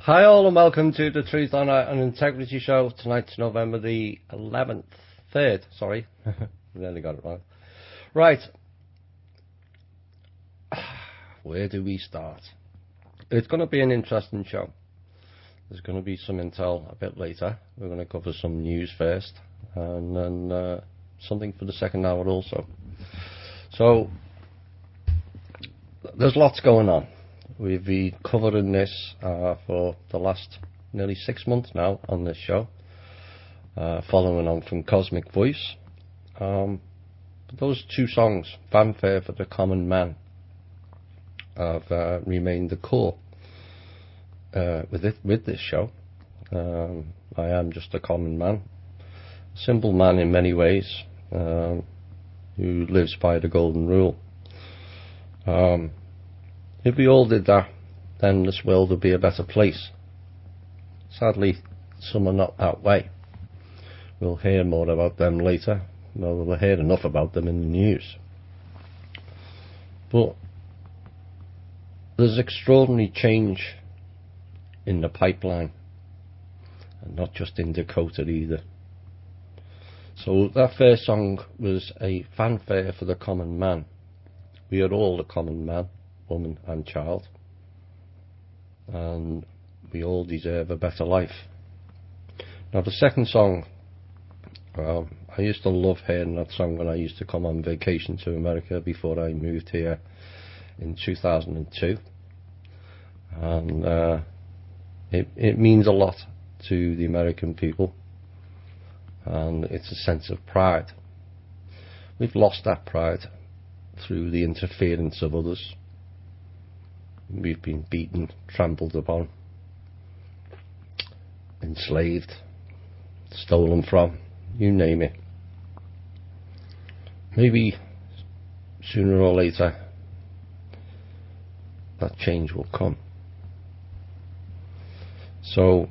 Hi all and welcome to the Truth, Honour and Integrity Show. Tonight's November the 11th, 3rd, sorry. Nearly got it right. Right. Where do we start? It's going to be an interesting show. There's going to be some intel a bit later. We're going to cover some news first and then something for the second hour also. So, there's lots going on. We've been covering this for the last nearly 6 months now on this show, following on from Cosmic Voice. Those two songs, Fanfare for the Common Man, have remained the core with this show. I am just a common man, a simple man in many ways, who lives by the golden rule. If we all did that, then this world would be a better place. Sadly, some are not that way. We'll hear more about them later. Well, we'll hear enough about them in the news. But there's extraordinary change in the pipeline, and not just in Dakota either. So that first song was a fanfare for the common man. We are all the common man, woman and child, and we all deserve a better life. Now the second song, I used to love hearing that song when I used to come on vacation to America before I moved here in 2002, and it means a lot to the American people, and it's a sense of pride. We've lost that pride through the interference of others. We've been beaten, trampled upon, enslaved, stolen from, you name it. Maybe sooner or later that change will come. So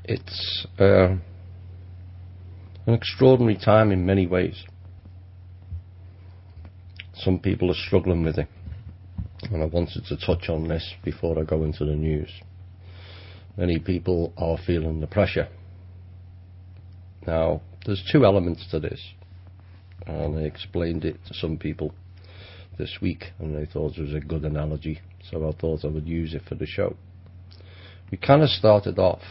it's an extraordinary time in many ways. Some people are struggling with it, and I wanted to touch on this before I go into the news. Many people are feeling the pressure. Now, there's two elements to this, and I explained it to some people this week, and they thought it was a good analogy, so I thought I would use it for the show. We kind of started off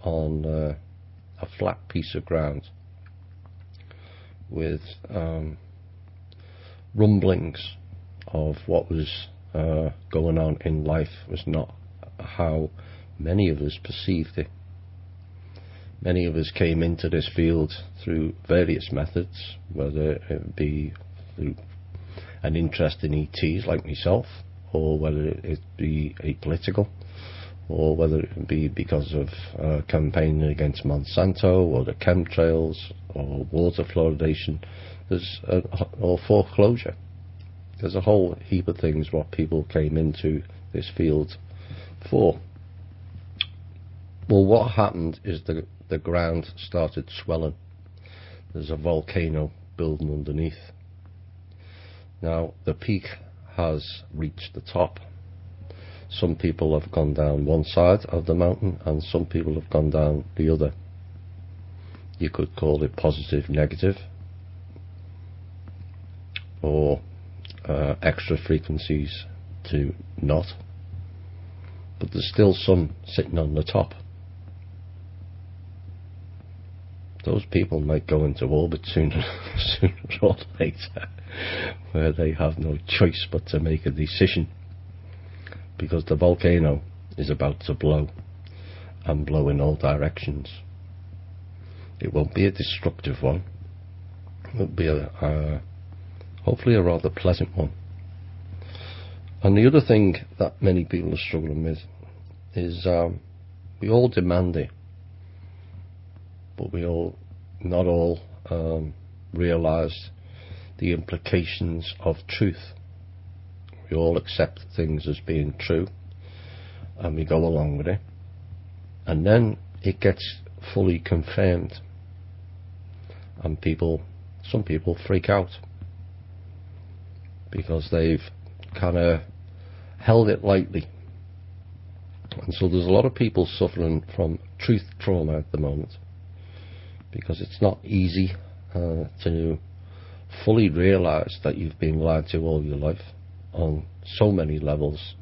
on a flat piece of ground with rumblings of what was going on in life was not how many of us perceived it. Many of us came into this field through various methods, whether it be through an interest in ETs like myself, or whether it be apolitical, or whether it be because of campaigning against Monsanto, or the chemtrails, or water fluoridation, or foreclosure. There's a whole heap of things what people came into this field for. Well, what happened is the ground started swelling. There's a volcano building underneath. Now, the peak has reached the top. Some people have gone down one side of the mountain, and some people have gone down the other. You could call it positive, negative, or extra frequencies to not, but there's still some sitting on the top. Those people might go into orbit sooner or later, where they have no choice but to make a decision, because the volcano is about to blow, and blow in all directions. It won't be a destructive one. It will be hopefully a rather pleasant one. And the other thing that many people are struggling with is we all demand it, but we all, not all, realise the implications of truth. We all accept things as being true, and we go along with it, and then it gets fully confirmed, and some people freak out because they've kind of held it lightly And so there's a lot of people suffering from truth trauma at the moment, because it's not easy to fully realise that you've been lied to all your life on so many levels.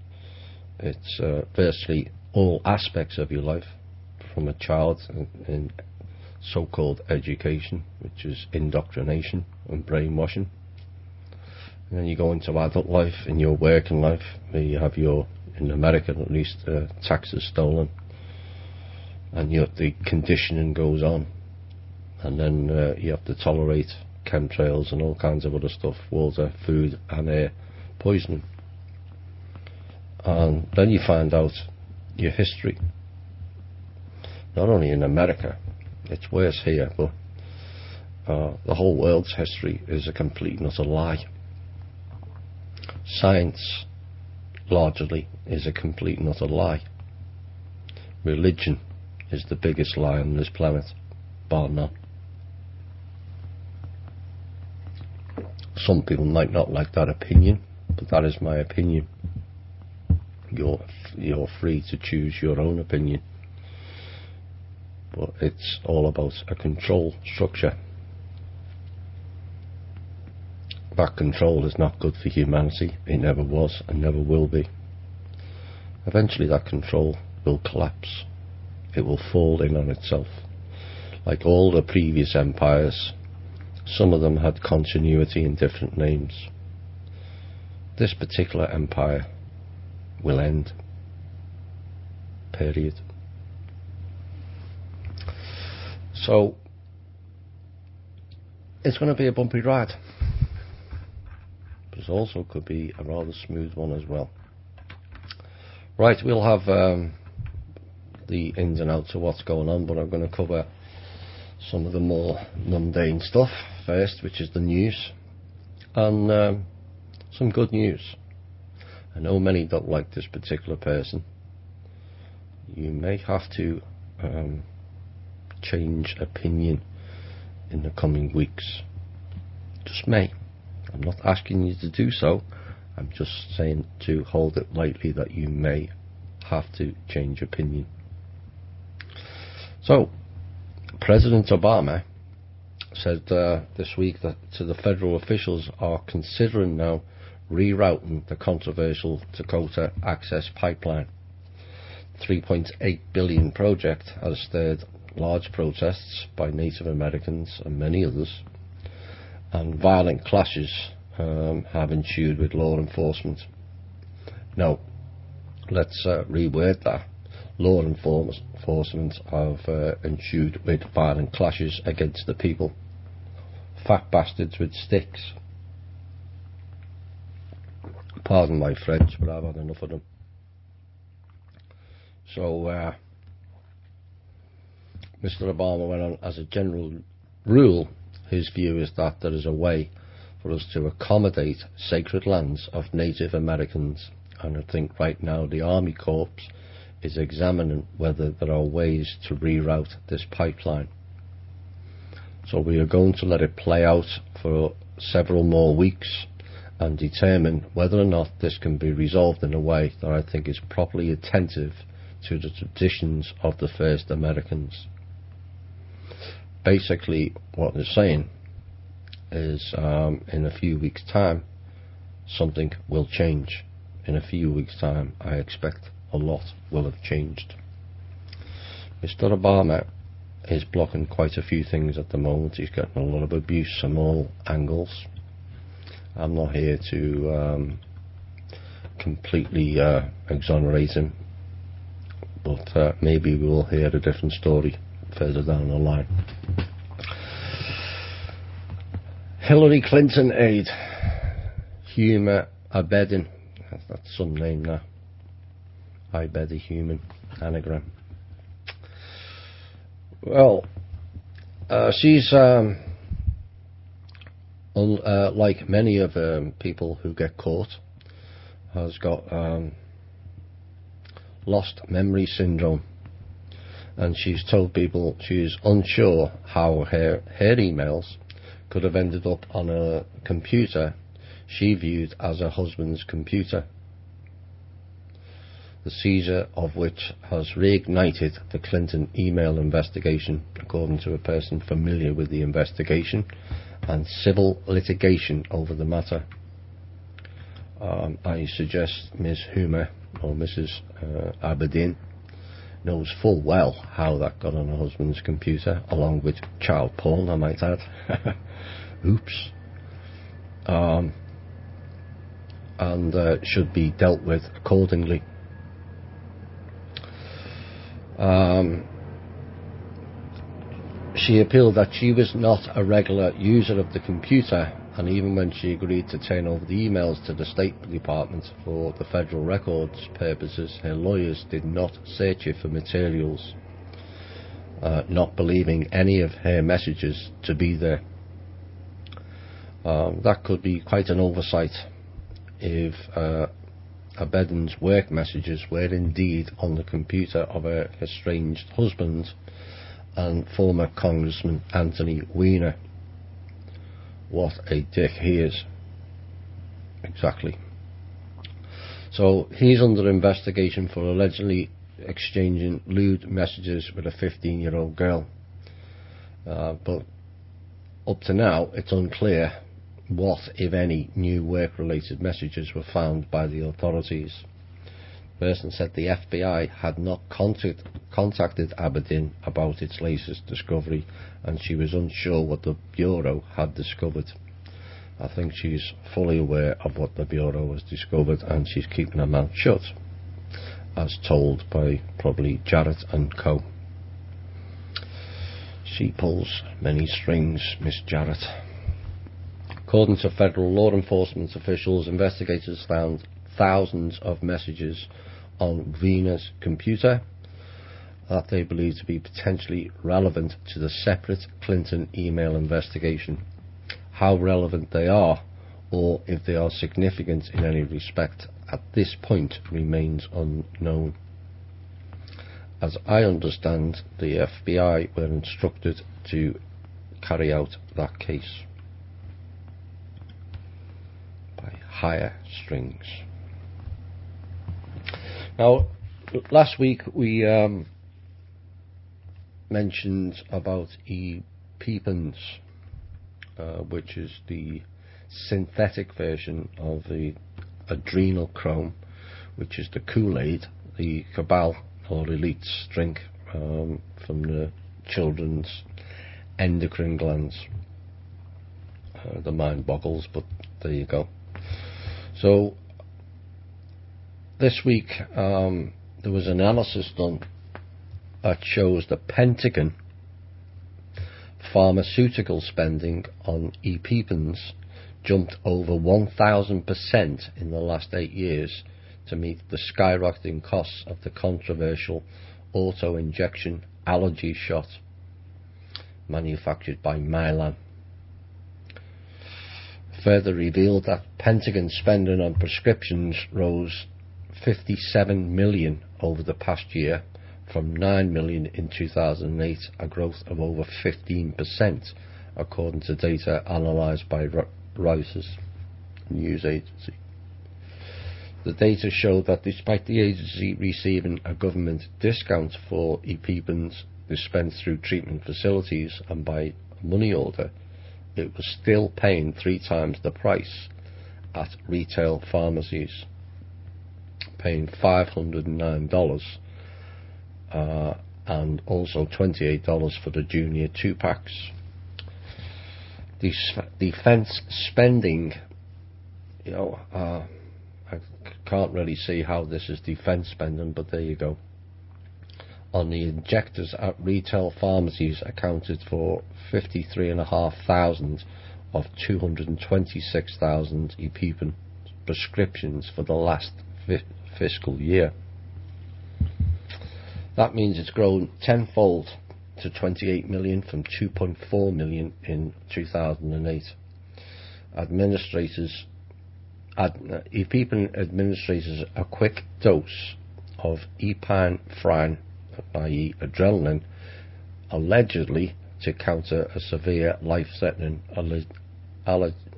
It's virtually all aspects of your life, from a child in so-called education, which is indoctrination and brainwashing. And then you go into adult life, in your working life, where you have your, in America at least, taxes stolen, and the conditioning goes on. And then you have to tolerate chemtrails and all kinds of other stuff, water, food and air poisoning. And then you find out your history. Not only in America, it's worse here, but the whole world's history is a complete and utter lie. Science, largely, is a complete and utter lie. Religion is the biggest lie on this planet, bar none. Some people might not like that opinion, but that is my opinion. You're free to choose your own opinion, but it's all about a control structure. That control is not good for humanity. It never was and never will be. Eventually that control will collapse. It will fall in on itself. Like all the previous empires, some of them had continuity in different names. This particular empire will end. Period. So it's going to be a bumpy ride. But it also could be a rather smooth one as well. Right, we'll have the ins and outs of what's going on, but I'm going to cover some of the more mundane stuff first, which is the news, and some good news. I know many don't like this particular person. You may have to change opinion in the coming weeks. Just may. I'm not asking you to do so. I'm just saying to hold it lightly that you may have to change opinion. So, President Obama said this week that the federal officials are considering now rerouting the controversial Dakota Access Pipeline. $3.8 billion project has stirred large protests by Native Americans and many others, and violent clashes have ensued with law enforcement. Now, let's reword that. Law enforcement have ensued with violent clashes against the people. Fat bastards with sticks. Pardon my French, but I've had enough of them. So, Mr. Obama went on, as a general rule, his view is that there is a way for us to accommodate sacred lands of Native Americans, and I think right now the Army Corps is examining whether there are ways to reroute this pipeline. So we are going to let it play out for several more weeks and determine whether or not this can be resolved in a way that I think is properly attentive to the traditions of the first Americans. Basically what they're saying is in a few weeks' time something will change. In a few weeks' time I expect a lot will have changed. Mr. Obama is blocking quite a few things at the moment. He's getting a lot of abuse from all angles. I'm not here to completely exonerate him, but maybe we will hear a different story further down the line. Hillary Clinton aide Huma Abedin, that's some name now. I bet a human anagram. Well, she's like many of people who get caught, has got lost memory syndrome, and she's told people she's unsure how her emails could have ended up on a computer she viewed as her husband's computer. the seizure of which has reignited the Clinton email investigation, according to a person familiar with the investigation, and civil litigation over the matter. I suggest Ms. Hoomer, or Mrs. Aberdeen, knows full well how that got on her husband's computer, along with child porn, I might add. Oops. And should be dealt with accordingly. She appealed that she was not a regular user of the computer, and even when she agreed to turn over the emails to the State Department for the federal records purposes, her lawyers did not search it for materials, not believing any of her messages to be there. That could be quite an oversight if Abedan's work messages were indeed on the computer of her estranged husband and former Congressman Anthony Weiner. What a dick he is. Exactly. So he's under investigation for allegedly exchanging lewd messages with a 15-year-old girl. But up to now, it's unclear what, if any, new work-related messages were found by the authorities. The person said the FBI had not contacted Aberdeen about its latest discovery, and she was unsure what the Bureau had discovered. I think she's fully aware of what the Bureau has discovered, and she's keeping her mouth shut, as told by probably Jarrett and Co. She pulls many strings, Miss Jarrett. According to federal law enforcement officials, investigators found thousands of messages on Wiener's computer that they believe to be potentially relevant to the separate Clinton email investigation. How relevant they are, or if they are significant in any respect, at this point remains unknown. As I understand, the FBI were instructed to carry out that case by higher strings. Now, last week we mentioned about e-peepins, which is the synthetic version of the adrenochrome, which is the Kool-Aid the cabal or elites drink from the children's endocrine glands. The mind boggles, but there you go. So this week there was analysis done that shows the Pentagon pharmaceutical spending on e-peepins jumped over 1,000% in the last 8 years to meet the skyrocketing costs of the controversial auto-injection allergy shot manufactured by Mylan. Further revealed that Pentagon spending on prescriptions rose 57 million over the past year, from 9 million in 2008, a growth of over 15%, according to data analysed by Reuters news agency. The data showed that despite the agency receiving a government discount for e-peepins dispensed through treatment facilities and by money order, it was still paying 3 times the price at retail pharmacies, paying $509 and also $28 for the junior 2-packs. Defence spending, I can't really see how this is defence spending, but there you go. On the injectors at retail pharmacies accounted for 53,500 of 226,000 e-peepin prescriptions for the last fiscal year. That means it's grown tenfold to 28 million from 2.4 million in 2008. E-peepin administrators a quick dose of epinephrine, i.e. adrenaline, allegedly to counter a severe life-threatening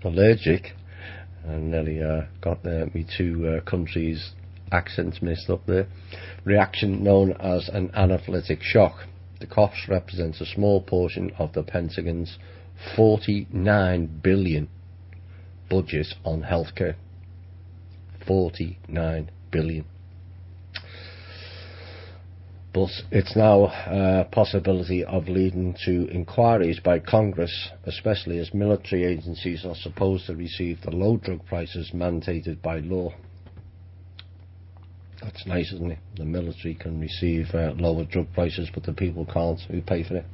allergic, and nearly got me 2 countries accents messed up there. Reaction known as an anaphylactic shock. The cost represents a small portion of the Pentagon's $49 billion budget on healthcare. $49 billion. But it's now a possibility of leading to inquiries by Congress, especially as military agencies are supposed to receive the low drug prices mandated by law. That's nice, isn't it? The military can receive lower drug prices, but the people can't, who pay for it.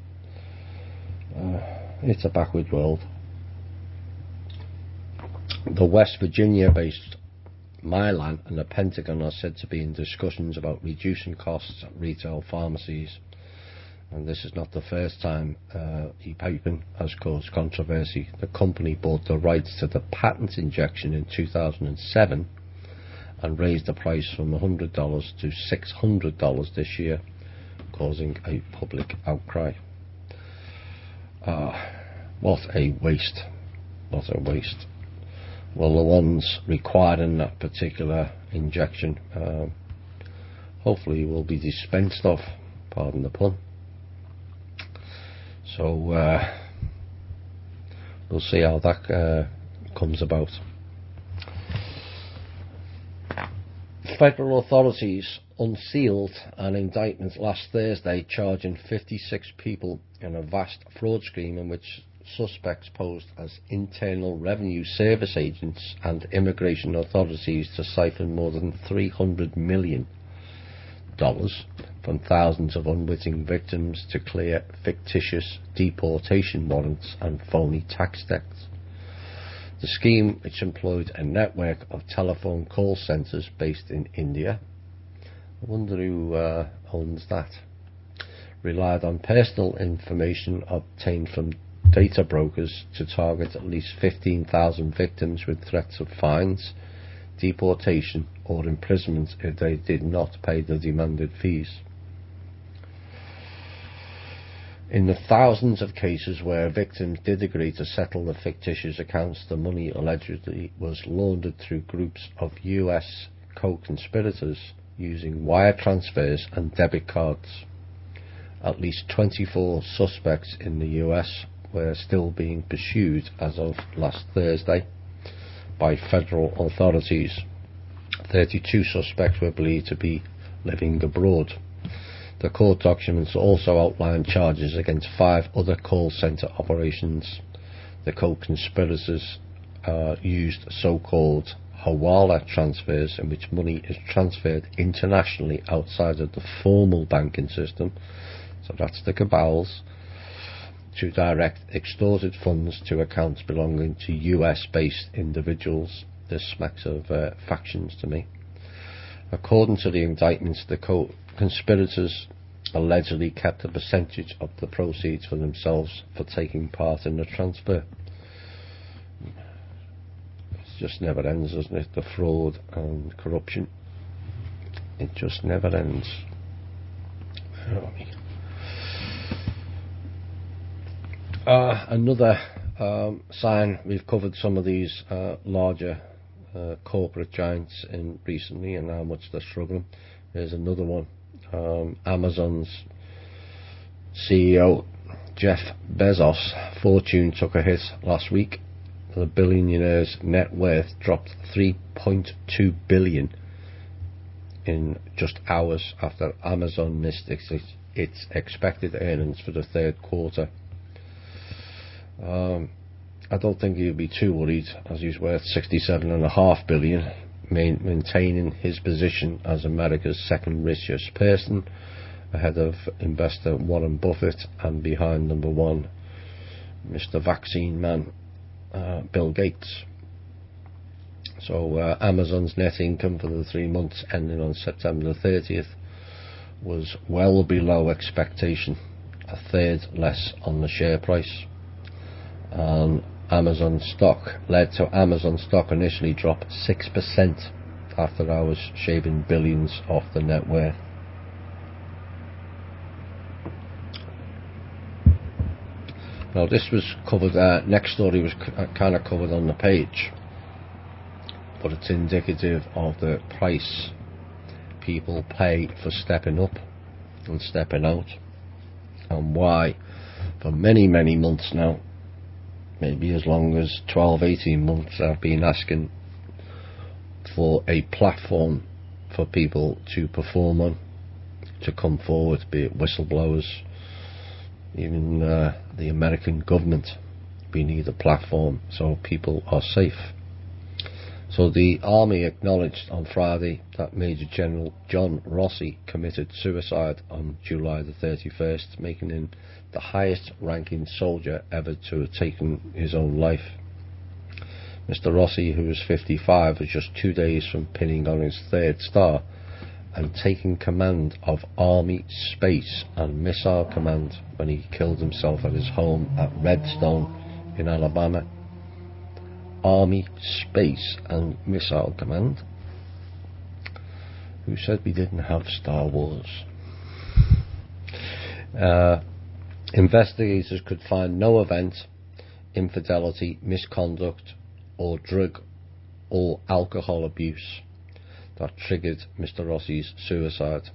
It's a backward world. The West Virginia-based Mylan and the Pentagon are said to be in discussions about reducing costs at retail pharmacies, and this is not the first time e-piping has caused controversy. The company bought the rights to the patent injection in 2007 and raised the price from $100 to $600 this year, causing a public outcry. What a waste. What a waste. Well, the ones requiring that particular injection hopefully will be dispensed of, pardon the pun. So we'll see how that comes about. Federal authorities unsealed an indictment last Thursday charging 56 people in a vast fraud scheme in which suspects posed as Internal Revenue Service agents and immigration authorities to siphon more than $300 million from thousands of unwitting victims to clear fictitious deportation warrants and phony tax debts. The scheme, which employed a network of telephone call centres based in India, I wonder who owns that, relied on personal information obtained from data brokers to target at least 15,000 victims with threats of fines, deportation or imprisonment if they did not pay the demanded fees. In the thousands of cases where victims did agree to settle the fictitious accounts, the money allegedly was laundered through groups of US co-conspirators using wire transfers and debit cards. At least 24 suspects in the US were still being pursued as of last Thursday by federal authorities. 32 suspects were believed to be living abroad. The court documents also outlined charges against 5 other call centre operations. The co-conspirators used so-called hawala transfers, in which money is transferred internationally outside of the formal banking system, so that's the cabals, to direct extorted funds to accounts belonging to US-based individuals. This smacks of factions to me. According to the indictments, the co-conspirators allegedly kept a percentage of the proceeds for themselves for taking part in the transfer. It just never ends, doesn't it? The fraud and corruption. It just never ends. Where are we? Another sign, we've covered some of these larger corporate giants in recently and how much they're struggling. There's another one. Amazon's CEO Jeff Bezos' fortune took a hit last week. The billionaire's net worth dropped $3.2 billion in just hours after Amazon missed its expected earnings for the third quarter. I don't think he'd be too worried, as he's worth $67.5 billion, maintaining his position as America's second richest person, ahead of investor Warren Buffett and behind number one, Mr. Vaccine Man, Bill Gates. So Amazon's net income for the 3 months ending on September the 30th was well below expectation, a third less on the share price. Amazon stock led to Amazon stock initially drop 6% after hours, shaving billions off the net worth. Now this was covered, next story was kind of covered on the page, but it's indicative of the price people pay for stepping up and stepping out, and why for many months now, maybe as long as 12-18 months, I've been asking for a platform for people to perform on, to come forward, be it whistleblowers, even the American government. We need a platform so people are safe. So the army acknowledged on Friday that Major General John Rossi committed suicide on July the 31st, making him the highest ranking soldier ever to have taken his own life. Mr. Rossi, who was 55, was just 2 days from pinning on his 3rd star and taking command of Army Space and Missile Command when he killed himself at his home at Redstone in Alabama. Army Space and Missile Command, who said we didn't have Star Wars. Investigators could find no event, infidelity, misconduct or drug or alcohol abuse that triggered Mr. Rossi's suicide.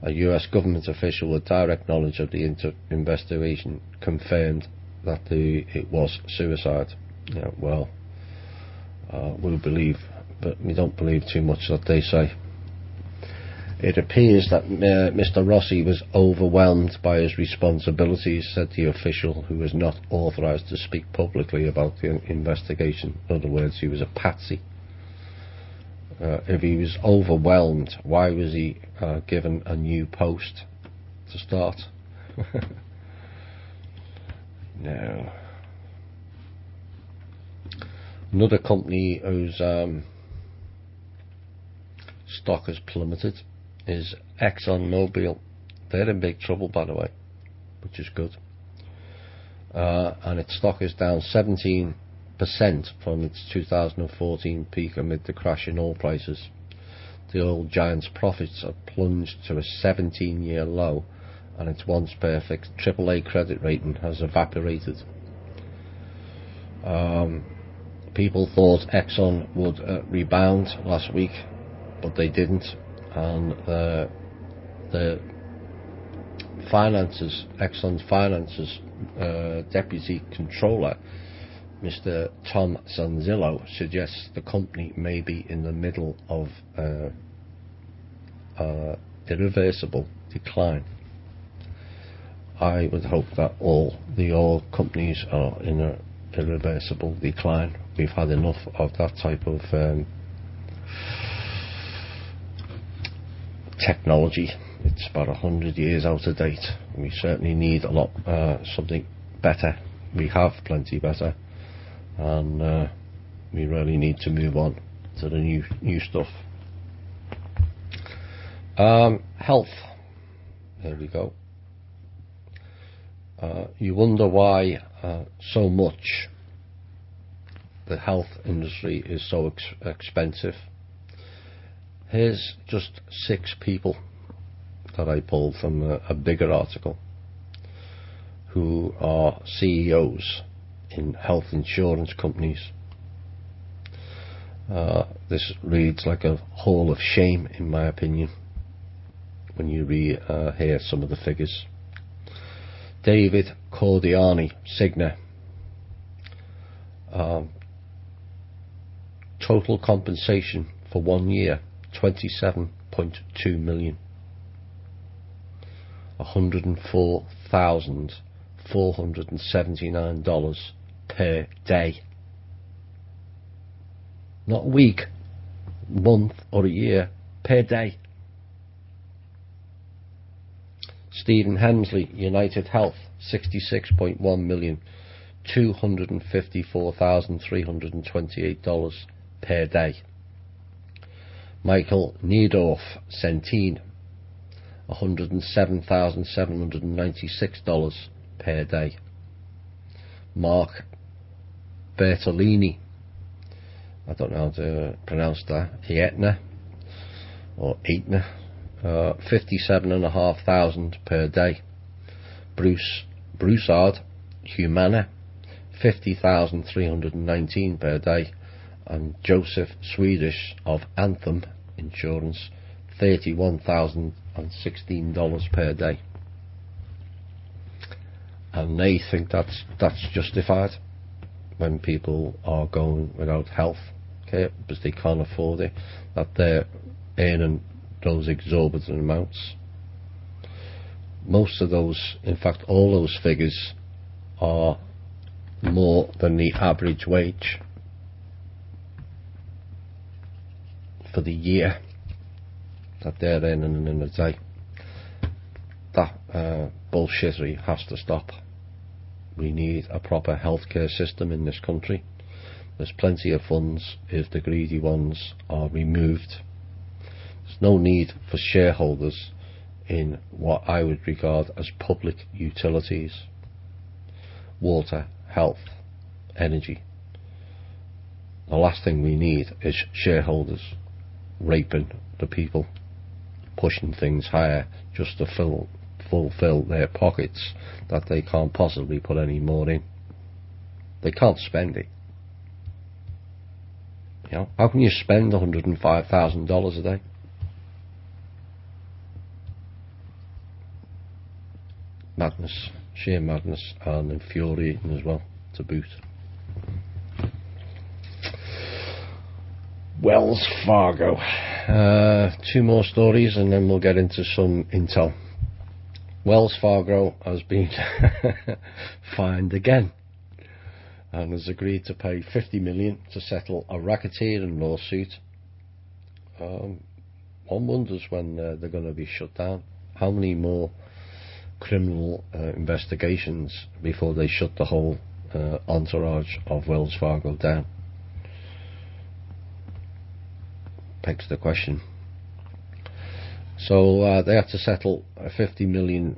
A US government official with direct knowledge of the investigation confirmed that it was suicide. Yeah, well, we believe, but we don't believe too much that they say. It appears that Mr. Rossi was overwhelmed by his responsibilities, said the official, who was not authorised to speak publicly about the investigation. In other words, he was a patsy. If he was overwhelmed, why was he given a new post to start? No. Another company whose stock has plummeted is ExxonMobil. They're in big trouble, by the way, which is good. And its stock is down 17% from its 2014 peak amid the crash in oil prices. The oil giant's profits have plunged to a 17-year low, and its once perfect AAA credit rating has evaporated. People thought Exxon would rebound last week, but they didn't, and the finances, Exxon's finances deputy controller, Mr. Tom Sanzillo, suggests the company may be in the middle of irreversible decline. I would hope that all the oil companies are in a irreversible decline. We've had enough of that type of technology. It's about 100 years out of date. We certainly need a lot something better. We have plenty better, and we really need to move on to the new stuff. Health. There we go. You wonder why so much the health industry is so expensive. Here's just 6 people that I pulled from a bigger article who are CEOs in health insurance companies. This reads like a hall of shame, in my opinion, when you hear some of the figures. David Cordiani, Cigna. Total compensation for 1 year, $27.2 million. $104,479 per day. Not a week, month or a year, per day. Stephen Hensley, United Health, $66.1 million, $254,328 per day. Michael Needorf, Centene, $107,796 per day. Mark Bertolini, I don't know how to pronounce that, Aetna or Aetna, $57,500 per day. Bruce Broussard, Humana, $50,319 per day, and Joseph Swedish of Anthem Insurance, $31,016 per day. And they think that's justified when people are going without health care because they can't afford it, that they're earning those exorbitant amounts. Most of those, in fact all those figures, are more than the average wage for the year that they're earning in a day. That bullshittery has to stop. We need a proper healthcare system in this country. There's plenty of funds if the greedy ones are removed. There's no need for shareholders in what I would regard as public utilities: water, health, energy. The last thing we need is shareholders raping the people, pushing things higher just to fulfill their pockets that they can't possibly put any more in. They can't spend it. You know, how can you spend $105,000 a day? Madness, sheer madness, and infuriating as well to boot. Wells Fargo. Two more stories and then we'll get into some intel. Wells Fargo has been fined again and has agreed to pay $50 million to settle a racketeering lawsuit. One wonders when they're going to be shut down. How many more criminal investigations before they shut the whole entourage of Wells Fargo down? Begs the question. So they had to settle a $50 million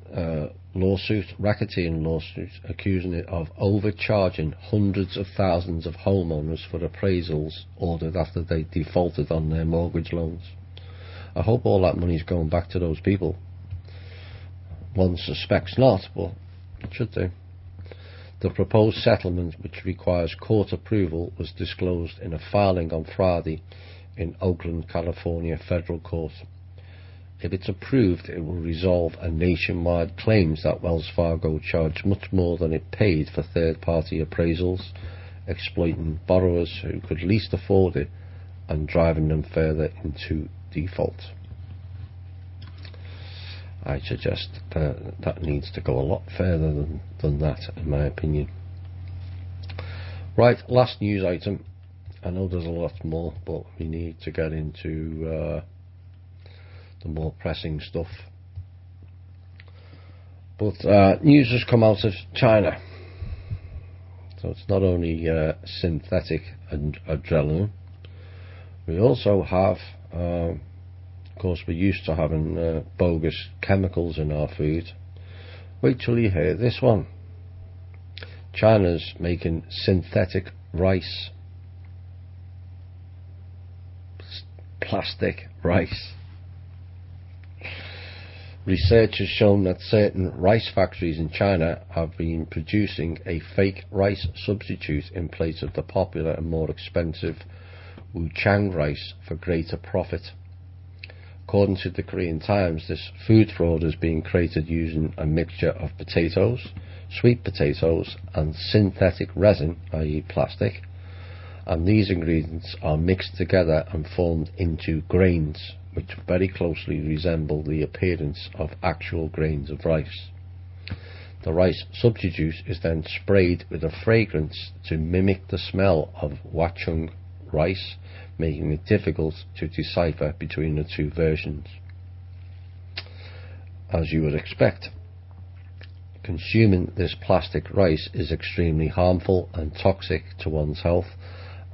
racketeering lawsuit, accusing it of overcharging hundreds of thousands of homeowners for appraisals ordered after they defaulted on their mortgage loans. I hope all that money's going back to those people. One suspects not, but it should do. The proposed settlement, which requires court approval, was disclosed in a filing on Friday in Oakland, California federal court. If it's approved, it will resolve a nationwide claims that Wells Fargo charged much more than it paid for third-party appraisals, exploiting borrowers who could least afford it and driving them further into default. I suggest that needs to go a lot further than that, in my opinion. Right, last news item. I know there's a lot more, but we need to get into the more pressing stuff. But news has come out of China. So it's not only synthetic adrenaline. We also have, of course, we're used to having bogus chemicals in our food. Wait till you hear this one. China's making synthetic rice. Plastic rice. Research has shown that certain rice factories in China have been producing a fake rice substitute in place of the popular and more expensive Wuchang rice for greater profit. According to the Korean Times, this food fraud is being created using a mixture of potatoes, sweet potatoes and synthetic resin, i.e. plastic, and these ingredients are mixed together and formed into grains which very closely resemble the appearance of actual grains of rice. The rice substitute is then sprayed with a fragrance to mimic the smell of Wuchang rice, making it difficult to decipher between the two versions. As you would expect, consuming this plastic rice is extremely harmful and toxic to one's health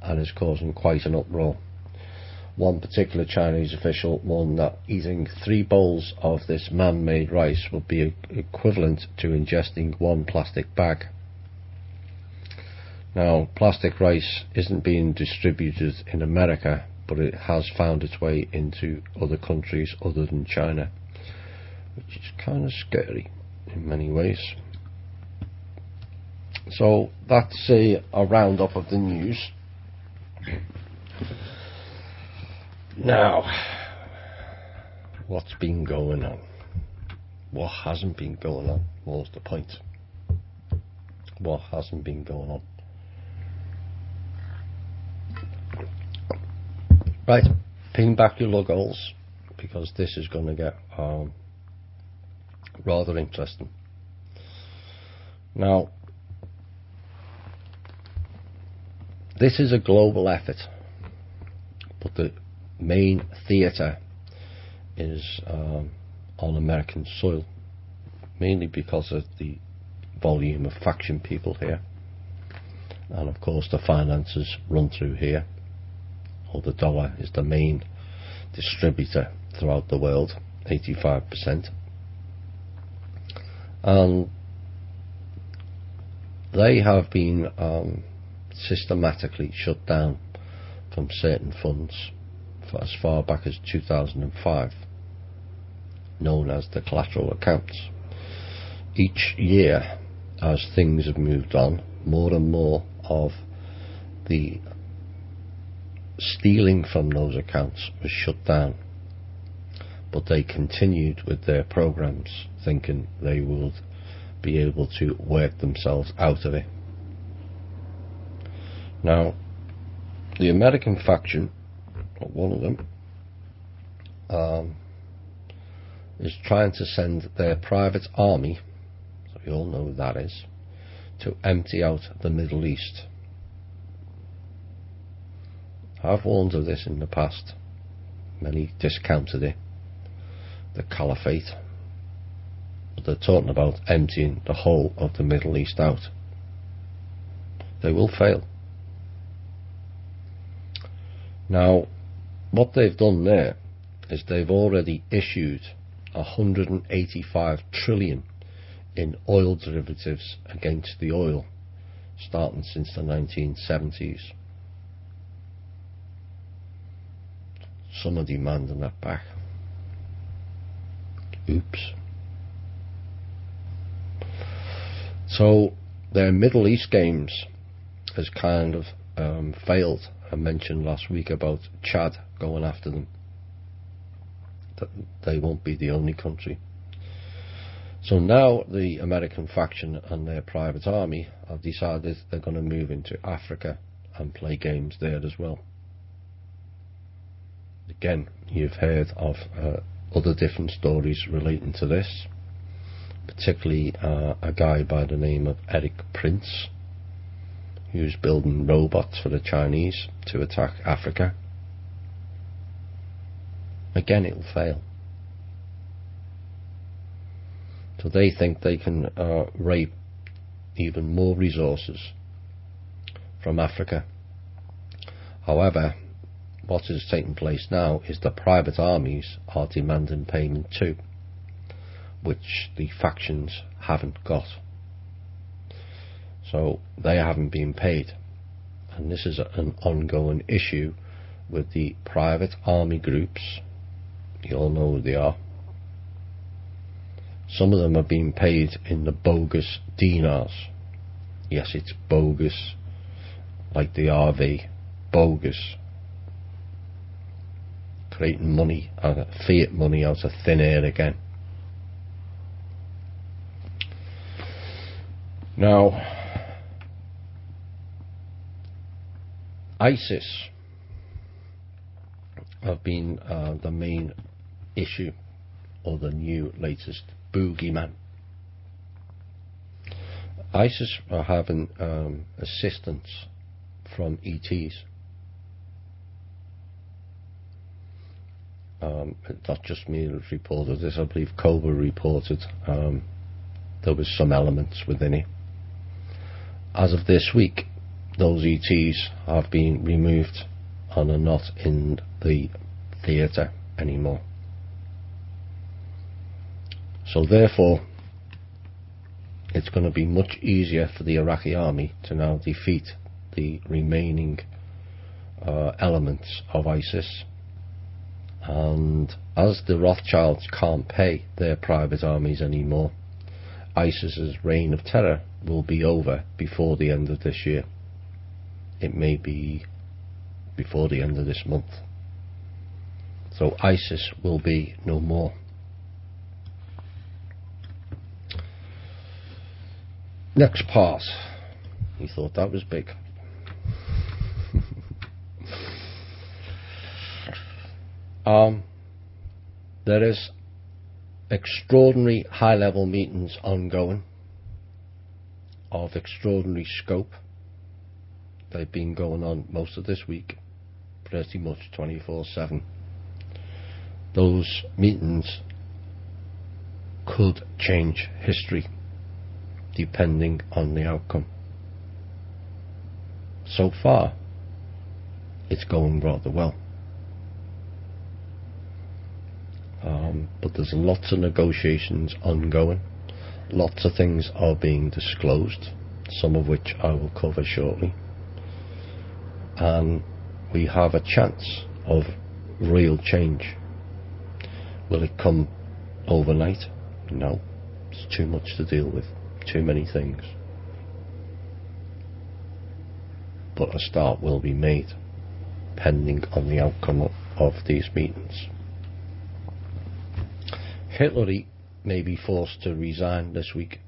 and is causing quite an uproar. One particular Chinese official warned that eating 3 bowls of this man-made rice would be equivalent to ingesting 1 plastic bag. Now, plastic rice isn't being distributed in America, but it has found its way into other countries other than China, which is kind of scary in many ways. So that's a roundup of the news. Now, what's been going on? What hasn't been going on? What's the point? What hasn't been going on? Right, ping back your logos, because this is going to get rather interesting. Now, this is a global effort, but the main theatre is on American soil, mainly because of the volume of faction people here, and of course the finances run through here, or the dollar is the main distributor throughout the world, 85%, and they have been systematically shut down from certain funds for as far back as 2005, known as the collateral accounts. Each year, as things have moved on, more and more of the stealing from those accounts was shut down, but they continued with their programs, thinking they would be able to work themselves out of it. Now, the American faction, or one of them, is trying to send their private army, so you all know who that is, to empty out the Middle East. I've warned of this in the past. Many discounted it, the caliphate, but they're talking about emptying the whole of the Middle East out. They will fail. Now, what they've done there is they've already issued 185 trillion in oil derivatives against the oil, starting since the 1970s. Some are demanding that back. Oops. So their Middle East games has kind of failed. I mentioned last week about Chad going after them, that they won't be the only country. So now the American faction and their private army have decided they're going to move into Africa and play games there as well. Again, you've heard of other different stories relating to this, particularly a guy by the name of Eric Prince, who's building robots for the Chinese to attack Africa. Again, it will fail. So they think they can rape even more resources from Africa. However, what is taking place now is the private armies are demanding payment too, which the factions haven't got. So they haven't been paid, and this is an ongoing issue with the private army groups. You all know who they are. Some of them are being paid in the bogus dinars. Yes, it's bogus, like the RV, bogus. Creating money, fiat money out of thin air again. Now, ISIS have been the main issue, or the new latest boogeyman. ISIS are having assistance from ETs. Not just me that reported this, I believe Cobra reported there was some elements within it. As of this week, those ETs have been removed and are not in the theatre anymore. So therefore, it's going to be much easier for the Iraqi army to now defeat the remaining elements of ISIS. And as the Rothschilds can't pay their private armies anymore, ISIS's reign of terror will be over before the end of this year. It may be before the end of this month. So ISIS will be no more. Next part. You thought that was big. There is extraordinary high-level meetings ongoing of extraordinary scope. They've been going on most of this week, pretty much 24/7. Those meetings could change history depending on the outcome. So far, it's going rather well. But there's lots of negotiations ongoing. Lots of things are being disclosed, some of which I will cover shortly. And we have a chance of real change. Will it come overnight? No. It's too much to deal with. Too many things. But a start will be made, pending on the outcome of these meetings. Hillary may be forced to resign this week.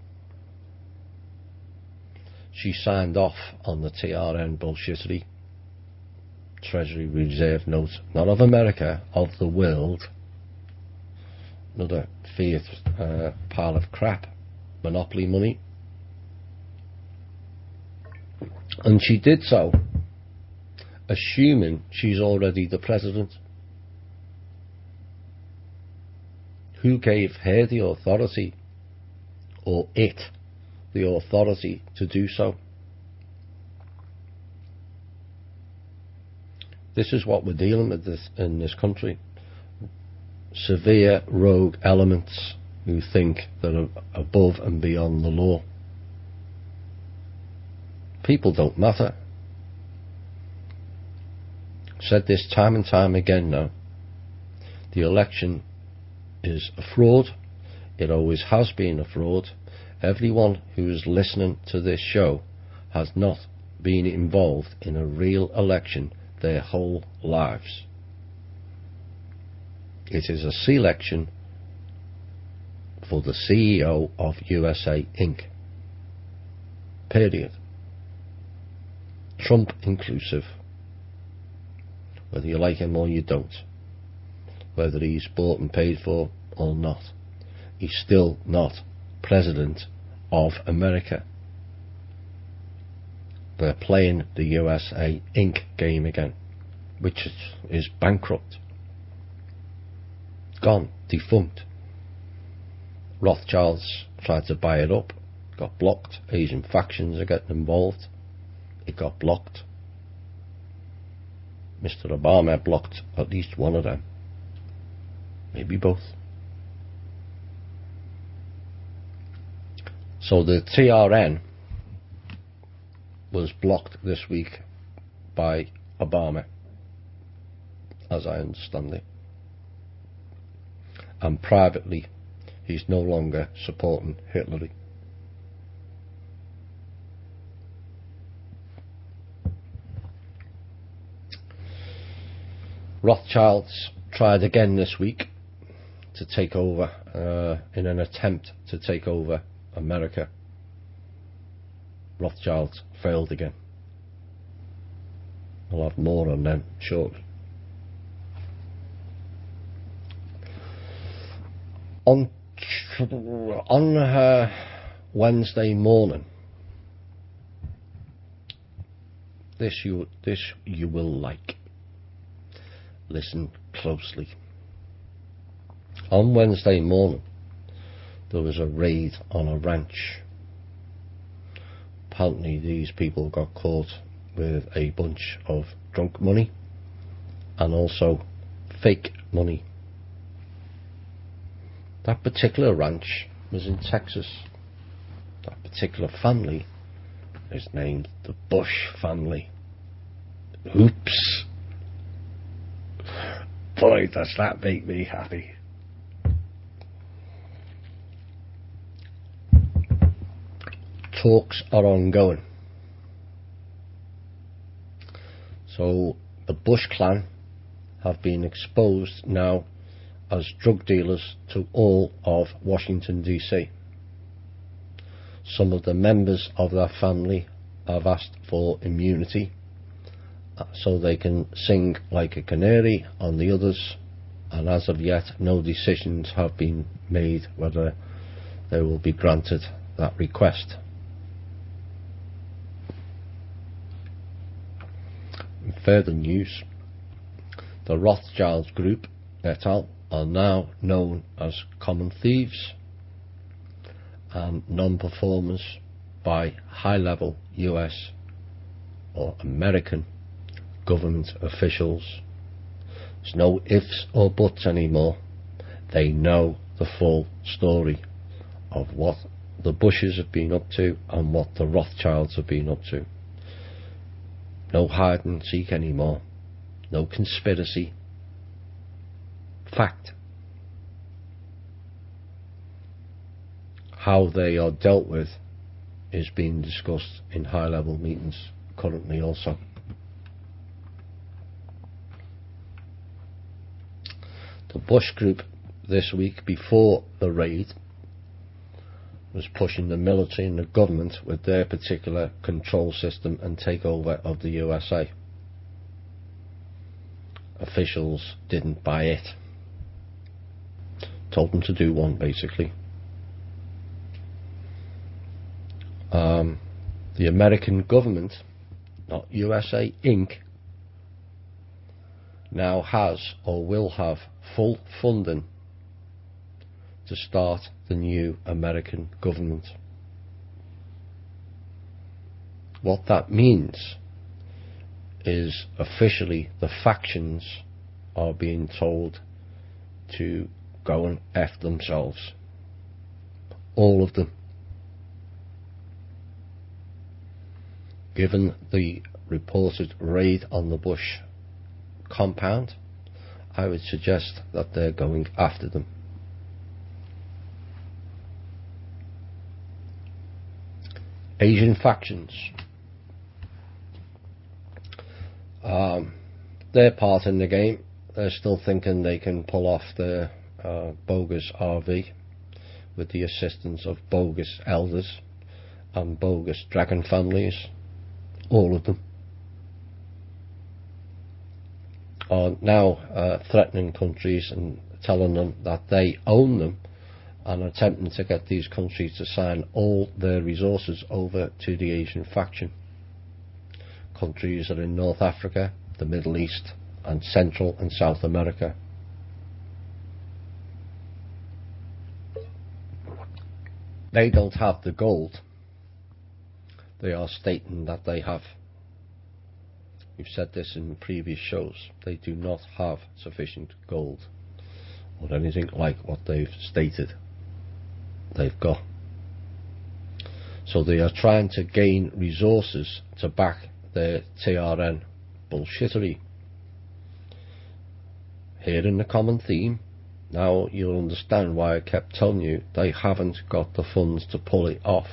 She signed off on the TRN bullshittery, Treasury Reserve note, not of America, of the world. Another fiat pile of crap, monopoly money. And she did so assuming she's already the president. Who gave her the authority, or it, the authority to do so? This is what we're dealing with in this country. Severe rogue elements who think they're above and beyond the law. People don't matter. I've said this time and time again now. The election is a fraud. It always has been a fraud. Everyone who is listening to this show has not been involved in a real election their whole lives. It is a selection for the CEO of USA Inc. Period. Trump inclusive. Whether you like him or you don't. Whether he's bought and paid for or not. He's still not President of America. They're playing the USA Inc. game again, which is bankrupt. Gone, defunct. Rothschilds tried to buy it up, got blocked. Asian factions are getting involved. It got blocked. Mr. Obama blocked at least one of them. Maybe both. So the TRN was blocked this week by Obama, as I understand it. And privately, he's no longer supporting Hillary. Rothschilds tried again this week to take over, in an attempt to take over America. Rothschilds failed again. I'll have more on them shortly. On Wednesday morning, this you will like. Listen closely. On Wednesday morning, there was a raid on a ranch. Apparently these people got caught with a bunch of drunk money and also fake money. That particular ranch was in Texas. That particular family is named the Bush family. Oops. Boy, does that make me happy. Talks are ongoing. So the Bush clan have been exposed now as drug dealers to all of Washington DC. Some of the members of their family have asked for immunity so they can sing like a canary on the others, and as of yet no decisions have been made whether they will be granted that request. In further news, the Rothschild Group, Th&I, are now known as common thieves and non-performers by high-level US or American government officials. There's no ifs or buts anymore. They know the full story of what the Bushes have been up to and what the Rothschilds have been up to. No hide and seek anymore. No conspiracy. Fact. How they are dealt with is being discussed in high-level meetings currently also. The Bush group this week before the raid was pushing the military and the government with their particular control system and takeover of the USA. Officials didn't buy it. Told them to do one, basically. The American government, not USA Inc., now has or will have full funding to start the new American government. What that means is officially the factions are being told to go and F themselves. All of them. Given the reported raid on the Bush compound, I would suggest that they're going after them. Asian factions. Their part in the game, they're still thinking they can pull off their bogus RV with the assistance of bogus elders and bogus dragon families. All of them are now threatening countries and telling them that they own them, and attempting to get these countries to sign all their resources over to the Asian faction. Countries are in North Africa, the Middle East, and Central and South America. They don't have the gold. They are stating that they have. We've said this in previous shows. They do not have sufficient gold or anything like what they've stated they've got. So they are trying to gain resources to back their TRN bullshittery. Hearing the common theme, now you'll understand why I kept telling you they haven't got the funds to pull it off.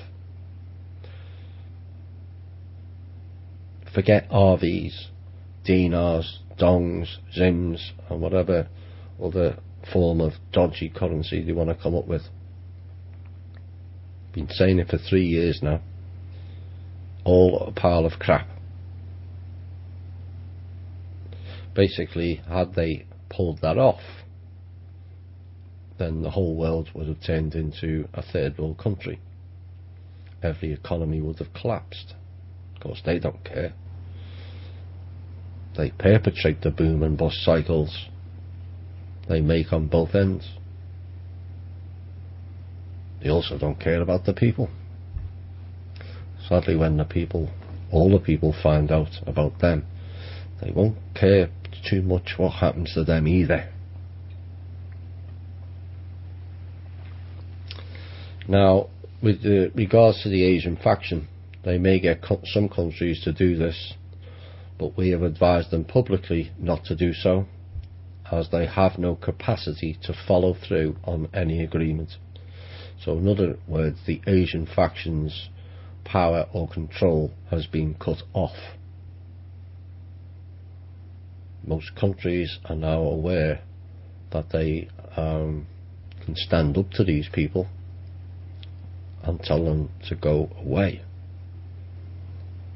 Forget RVs, dinars, dongs, zims, and whatever other form of dodgy currency they want to come up with. Been saying it for 3 years now. All a pile of crap. Basically, had they pulled that off, then the whole world would have turned into a third world country. Every economy would have collapsed. Of course, they don't care. They perpetrate the boom and bust cycles they make on both ends. They also don't care about the people. Sadly, when the people, all the people, find out about them, they won't care too much what happens to them either. Now, with regards to the Asian faction, they may get some countries to do this, but we have advised them publicly not to do so, as they have no capacity to follow through on any agreement. So in other words, the Asian faction's power or control has been cut off. most countries are now aware that they can stand up to these people and tell them to go away.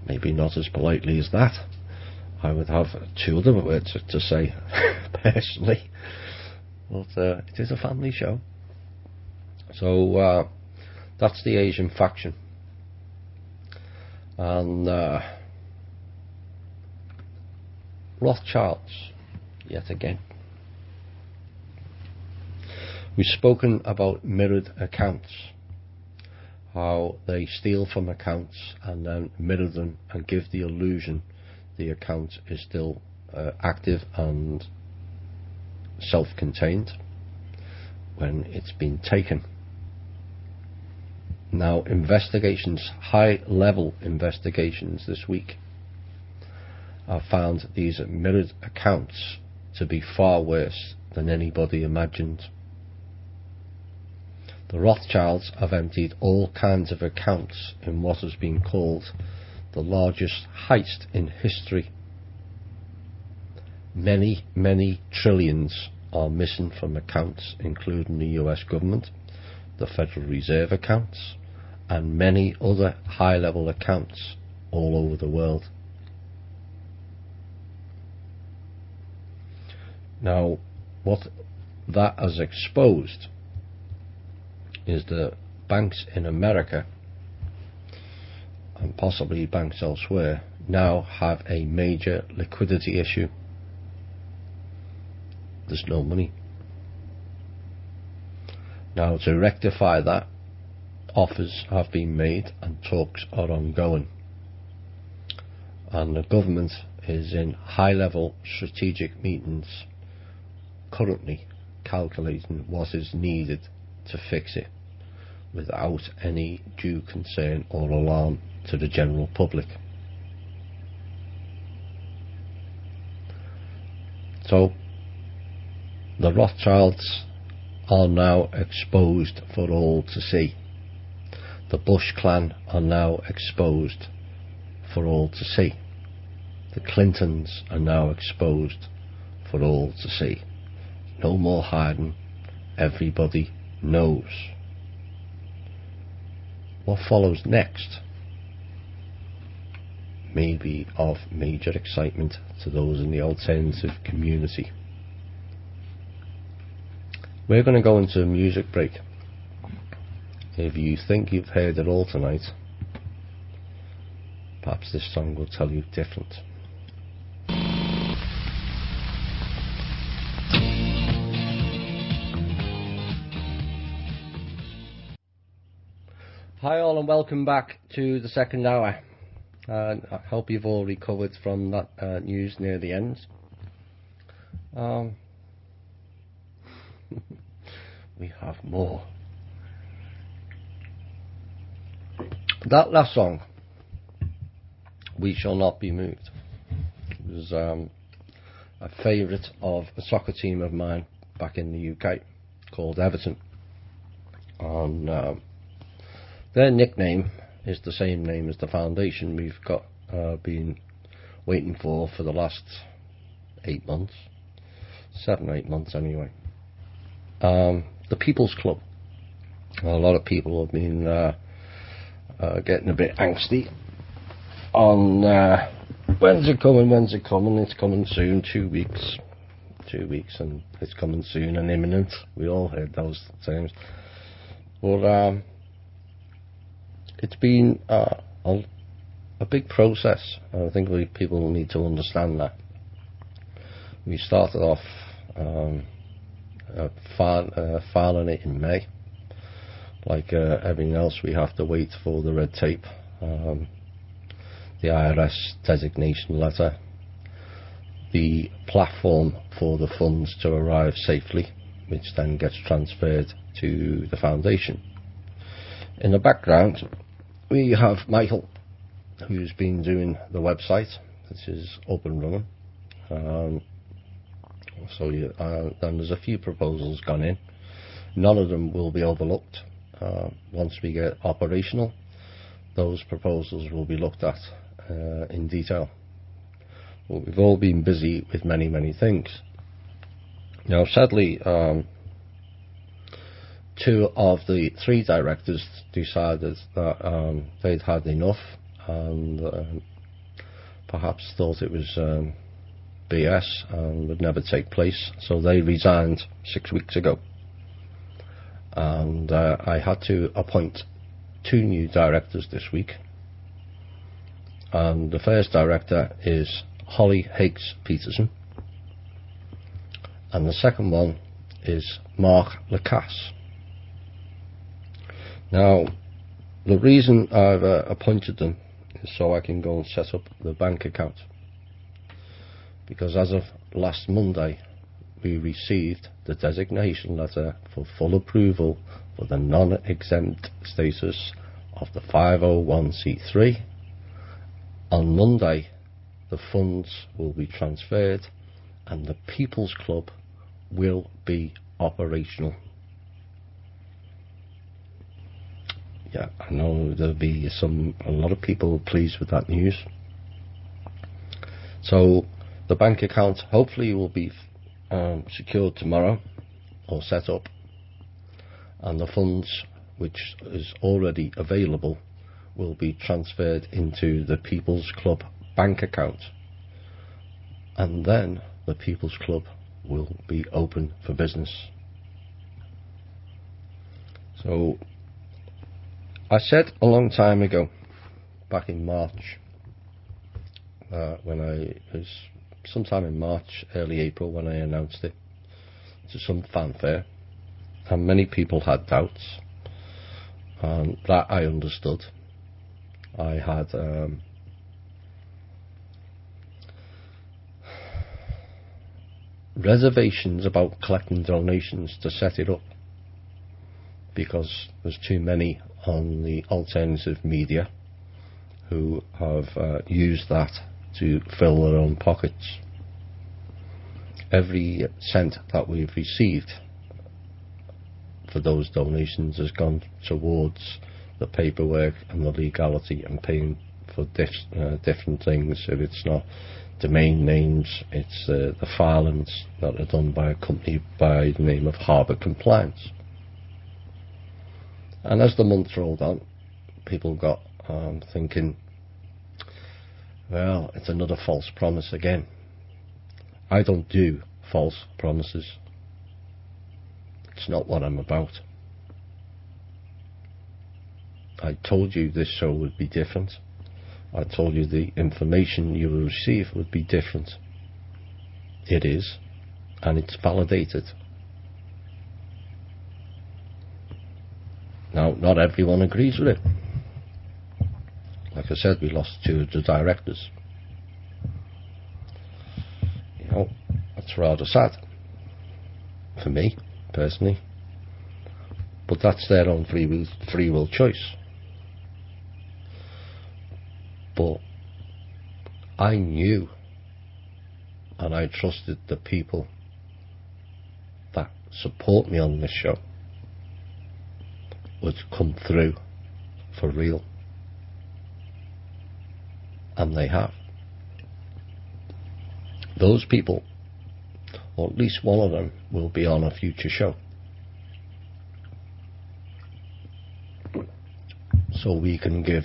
Maybe not as politely as that. I would have two other words to say personally, but it is a family show. So that's the Asian faction. And Rothschilds, yet again. We've spoken about mirrored accounts, how they steal from accounts and then mirror them and give the illusion the account is still active and self-contained when it's been taken. Now, investigations, high-level investigations this week, have found these mirrored accounts to be far worse than anybody imagined. The Rothschilds have emptied all kinds of accounts in what has been called the largest heist in history. Many, many trillions are missing from accounts, including the US government, the Federal Reserve accounts, and many other high-level accounts all over the world. Now, what that has exposed is the banks in America, and possibly banks elsewhere, now have a major liquidity issue. There's no money. Now, to rectify that, offers have been made and talks are ongoing. And the government is in high-level strategic meetings currently calculating what is needed to fix it without any due concern or alarm to the general public. So the Rothschilds are now exposed for all to see. The Bush clan are now exposed for all to see. The Clintons are now exposed for all to see. No more hiding. Everybody knows. What follows next may be of major excitement to those in the alternative community. We're going to go into a music break. If you think you've heard it all tonight, perhaps this song will tell you different. Hi all, and welcome back to the second hour. I hope you've all recovered from that news near the end. We have more. That last song, We Shall Not Be Moved, was a favourite of a soccer team of mine back in the UK called Everton. And their nickname is the same name as the foundation we've got been waiting for the last 8 months, 7 or 8 months anyway. The People's Club. A lot of people have been getting a bit angsty on when's it coming. It's coming soon. 2 weeks, and it's coming soon and imminent. We all heard those terms. But it's been a big process. I think people need to understand that. We started off filing it in May. Like everything else, we have to wait for the red tape, the IRS designation letter, the platform for the funds to arrive safely, which then gets transferred to the foundation. In the background, we have Michael, who's been doing the website. This is up and running. Then there's a few proposals gone in. None of them will be overlooked. Once we get operational, those proposals will be looked at in detail. but we've all been busy with many, many things. Now, sadly, 2 of the 3 directors decided that they'd had enough and perhaps thought it was BS and would never take place, so they resigned 6 weeks ago. And I had to appoint 2 new directors this week. And the first director is Holly Higgs-Peterson, and the second one is Mark Lacasse. Now, the reason I've appointed them is so I can go and set up the bank account, because as of last Monday we received the designation letter for full approval for the non-exempt status of the 501c3. On Monday the funds will be transferred and the People's Club will be operational. Yeah, I know there'll be a lot of people pleased with that news. So the bank account hopefully will be secured tomorrow or set up, and the funds which is already available will be transferred into the People's Club bank account, and then the People's Club will be open for business. So I said a long time ago, back in March, when I was sometime in March, early April, when I announced it to some fanfare, and many people had doubts, and that I understood. I had reservations about collecting donations to set it up, because there's too many on the alternative media who have used that to fill their own pockets. Every cent that we've received for those donations has gone towards the paperwork and the legality and paying for different things. If it's not domain names, it's the filings that are done by a company by the name of Harbour Compliance. And as the month rolled on, people got thinking, well, it's another false promise again. I don't do false promises. It's not what I'm about. I told you this show would be different. I told you the information you will receive would be different. It is, and it's validated. Now, not everyone agrees with it. Like I said, we lost 2 of the directors. You know, that's rather sad for me personally, but that's their own free will choice. But I knew and I trusted the people that support me on this show would come through for real, and they have. Those people, or at least one of them, will be on a future show, so we can give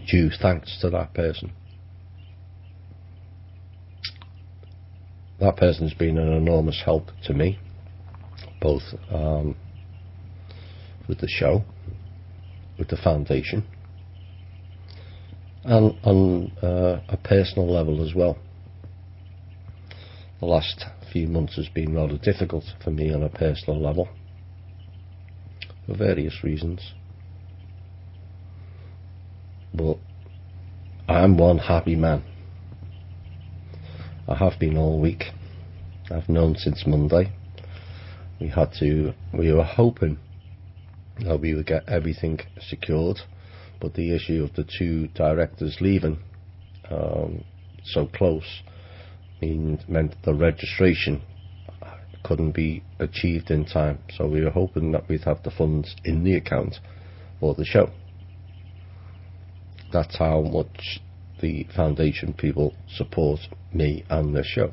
due thanks to that person. That person's been an enormous help to me, both with the show, with the foundation, and on a personal level as well. The last few months has been rather difficult for me on a personal level, for various reasons, but I'm one happy man. I have been all week. I've known since Monday. We were hoping that we would get everything secured, but the issue of the 2 directors leaving so close meant the registration couldn't be achieved in time, so we were hoping that we'd have the funds in the account for the show. That's how much the foundation people support me and the show.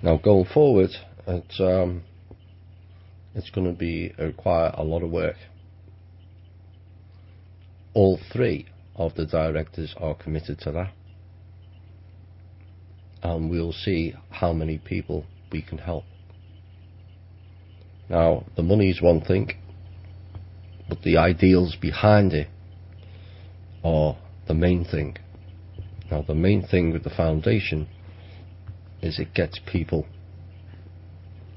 Now going forward, it's going to require a lot of work. All three of the directors are committed to that, and we'll see how many people we can help. Now, the money is one thing, but the ideals behind it are the main thing. Now, the main thing with the foundation is it gets people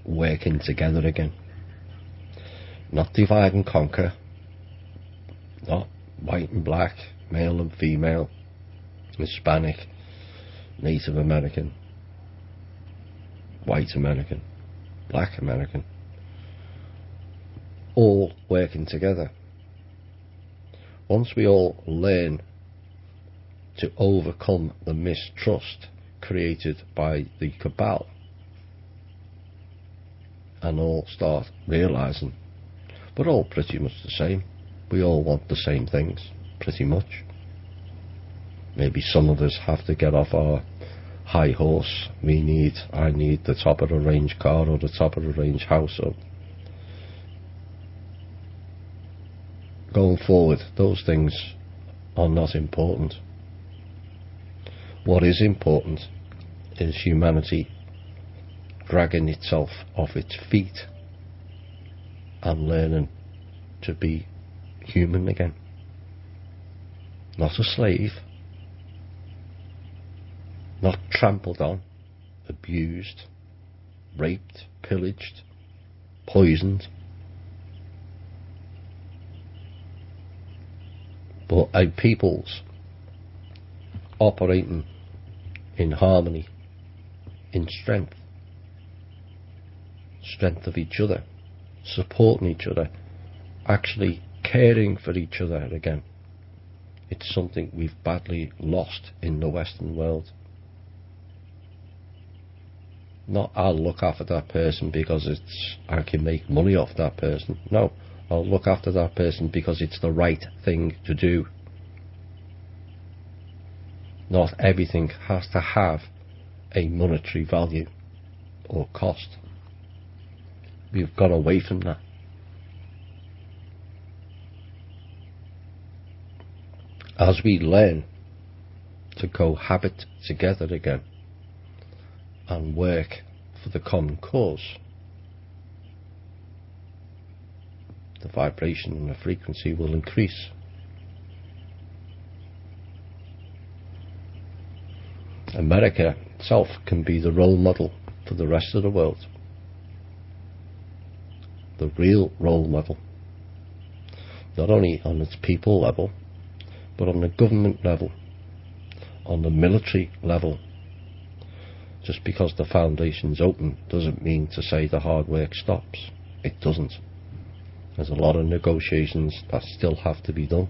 working together again. Not divide and conquer, not white and black, male and female, Hispanic, Native American, white American, black American, all working together. Once we all learn to overcome the mistrust created by the cabal, and all start realising we're all pretty much the same, we all want the same things, pretty much. Maybe some of us have to get off our high horse. I need the top of the range car or the top of the range house. Or going forward, those things are not important. What is important is humanity dragging itself off its feet and learning to be human again. Not a slave, not trampled on, abused, raped, pillaged, poisoned, but a peoples operating in harmony, in strength of each other, supporting each other, actually caring for each other again. It's something we've badly lost in the Western world. Not I'll look after that person because I can make money off that person. No, I'll look after that person because it's the right thing to do. Not everything has to have a monetary value or cost. We've gone away from that. As we learn to cohabit together again and work for the common cause, the vibration and the frequency will increase. America itself can be the role model for the rest of the world. The real role model. Not only on its people level, but on the government level, on the military level. Just because the foundation's open doesn't mean to say the hard work stops. It doesn't. There's a lot of negotiations that still have to be done.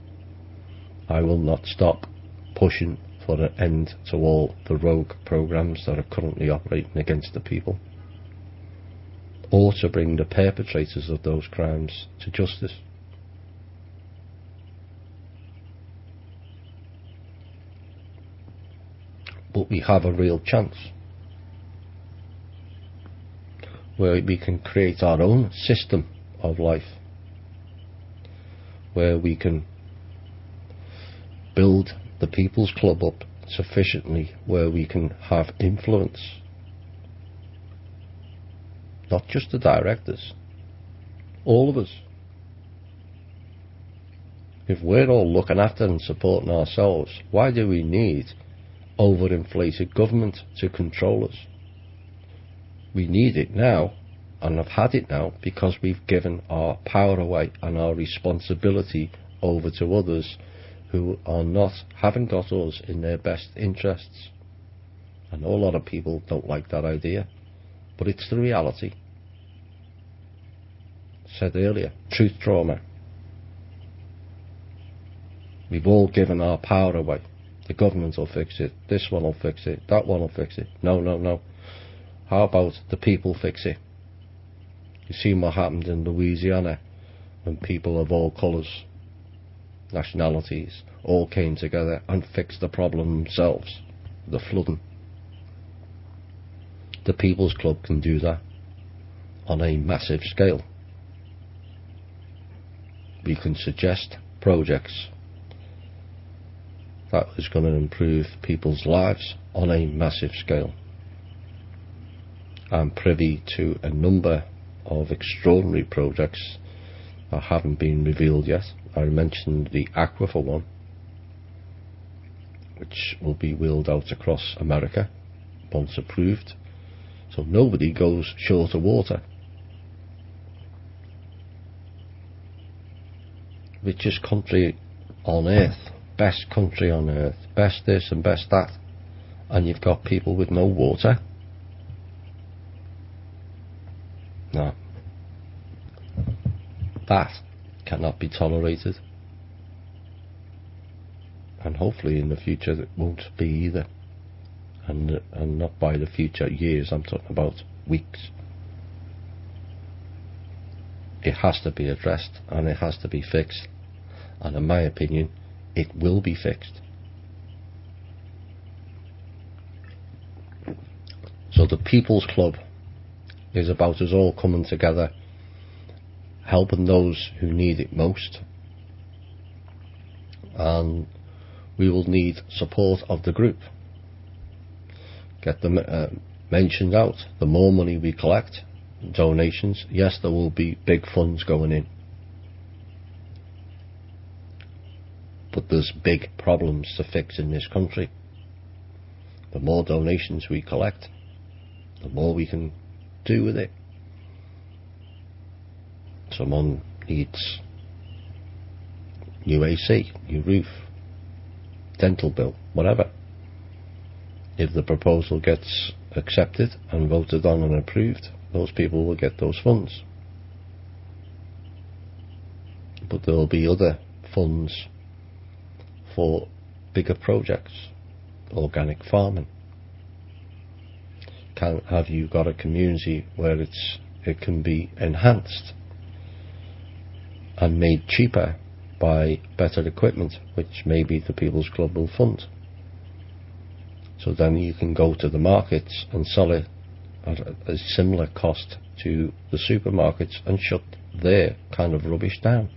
I will not stop pushing for an end to all the rogue programs that are currently operating against the people, or to bring the perpetrators of those crimes to justice. But we have a real chance where we can create our own system of life, where we can build the People's Club up sufficiently where we can have influence. Not just the directors, all of us. If we're all looking after and supporting ourselves, why do we need overinflated government to control us? We need it now, and have had it now, because we've given our power away and our responsibility over to others who haven't got us in their best interests. I know a lot of people don't like that idea, but it's the reality. Said earlier, truth trauma. We've all given our power away. The government will fix it, this one will fix it, that one will fix it. No. How about the people fix it? You seen what happened in Louisiana when people of all colours nationalities all came together and fixed the problem themselves, the flooding. The People's Club can do that on a massive scale. We can suggest projects that is going to improve people's lives on a massive scale. I'm privy to a number of extraordinary projects that haven't been revealed yet. I mentioned the aquifer one, which will be wheeled out across America once approved, so nobody goes short of water. Richest country on earth, best country on earth, best this and best that, and you've got people with no water. No, that cannot be tolerated, and hopefully in the future it won't be either, and not by the future years, I'm talking about weeks. It has to be addressed and it has to be fixed, and in my opinion it will be fixed. So the People's Club is about us all coming together, helping those who need it most, and we will need support of the group. Get them mentioned out. The more money we collect, donations, yes, there will be big funds going in, but there's big problems to fix in this country. The more donations we collect, the more we can do with it. Someone needs new AC, new roof, dental bill, whatever. If the proposal gets accepted and voted on and approved, those people will get those funds. But there will be other funds for bigger projects, organic farming. Have you got a community where it can be enhanced and made cheaper by better equipment, which maybe the People's Club will fund? So then you can go to the markets and sell it at a similar cost to the supermarkets and shut their kind of rubbish down.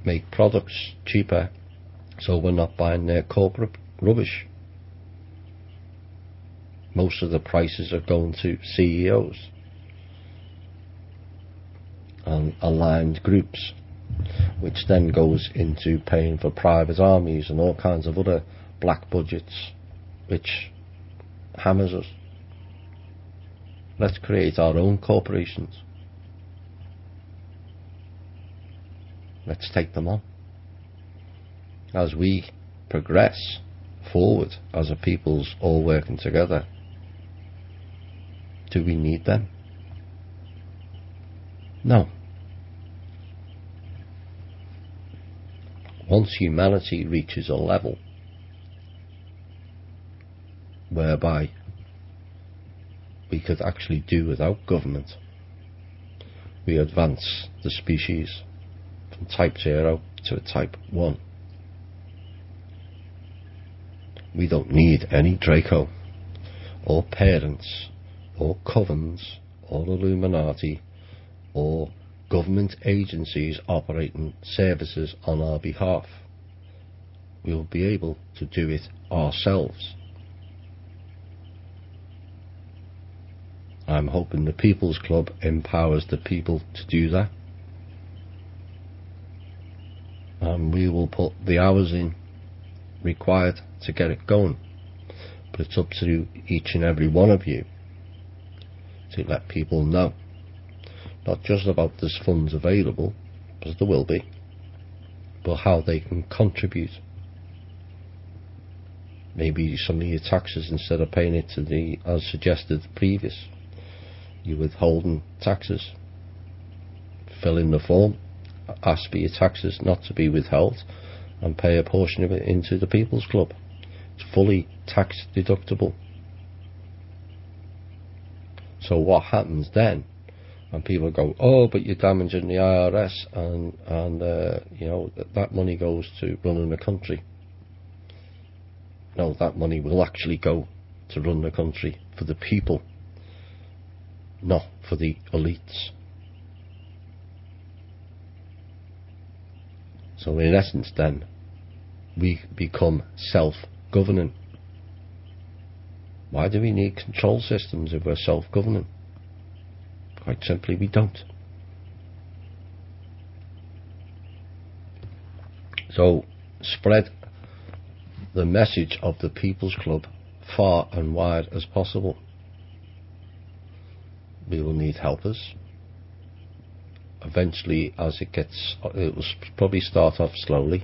Make products cheaper so we're not buying their corporate rubbish. Most of the prices are going to CEOs and aligned groups, which then goes into paying for private armies and all kinds of other black budgets, which hammers us. Let's create our own corporations. Let's take them on. As we progress forward as a people's all working together, do we need them? No. Once humanity reaches a level whereby we could actually do without government, we advance the species from type 0 to a type 1. We don't need any Draco or parents or covens or Illuminati or government agencies operating services on our behalf. We will be able to do it ourselves. I'm hoping the People's Club empowers the people to do that, and we will put the hours in required to get it going. But it's up to each and every one of you to let people know, not just about there's funds available, because there will be, but how they can contribute. Maybe some of your taxes, instead of paying it to the, as suggested previous, you're withholding taxes. Fill in the form, ask for your taxes not to be withheld, and pay a portion of it into the People's Club. It's fully tax deductible. So what happens then, And people go, oh, but you're damaging the IRS, and you know, that money goes to running the country. No, that money will actually go to run the country for the people, not for the elites. So in essence then, we become self-governing. Why do we need control systems if we're self-governing? Quite simply, we don't. So spread the message of the People's Club far and wide as possible. We will need helpers. Eventually, as it will probably start off slowly,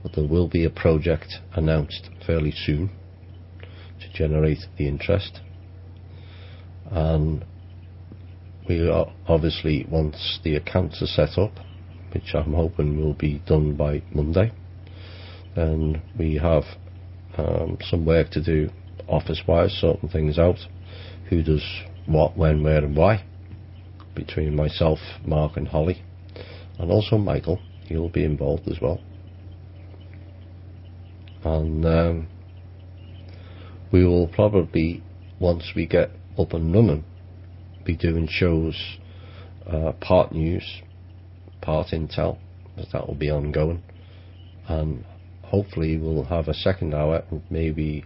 but there will be a project announced fairly soon to generate the interest. And we are obviously, once the accounts are set up, which I'm hoping will be done by Monday, then we have some work to do office-wise, sorting things out, who does what, when, where and why, between myself, Mark and Holly, and also Michael. He'll be involved as well. And we will probably, once we get up and running, be doing shows, part news, part intel, but that will be ongoing, and hopefully we'll have a second hour and maybe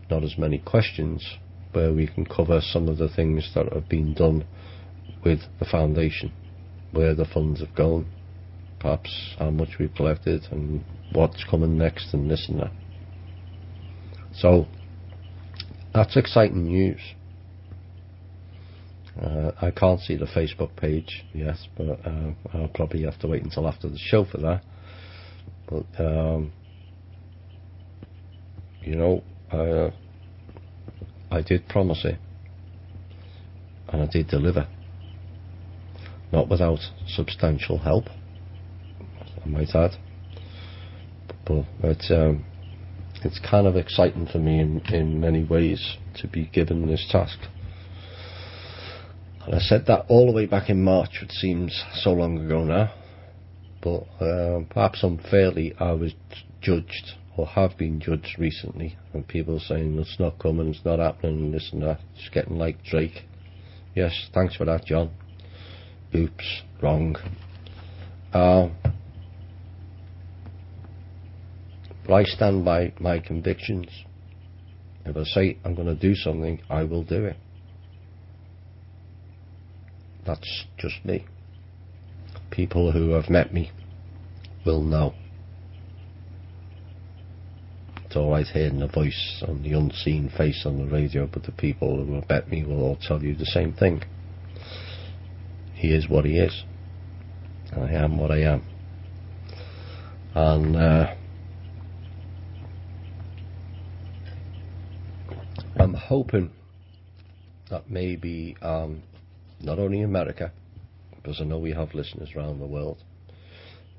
not as many questions, where we can cover some of the things that have been done with the foundation, where the funds have gone, perhaps how much we've collected and what's coming next and this and that. So that's exciting news. I can't see the Facebook page yet, but I'll probably have to wait until after the show for that. But you know, I did promise it, and I did deliver. Not without substantial help, I might add. But it's kind of exciting for me in many ways to be given this task. And I said that all the way back in March, which seems so long ago now. But perhaps unfairly, I was judged, or have been judged recently, and people saying it's not coming, it's not happening, and this and that. It's getting like Drake. Yes, thanks for that, John. Oops, wrong. But I stand by my convictions. If I say I'm going to do something, I will do it. That's just me. People who have met me will know. It's alright hearing the voice and the unseen face on the radio, but the people who have met me will all tell you the same thing. He is what he is. I am what I am. And I'm hoping that maybe not only America, because I know we have listeners around the world,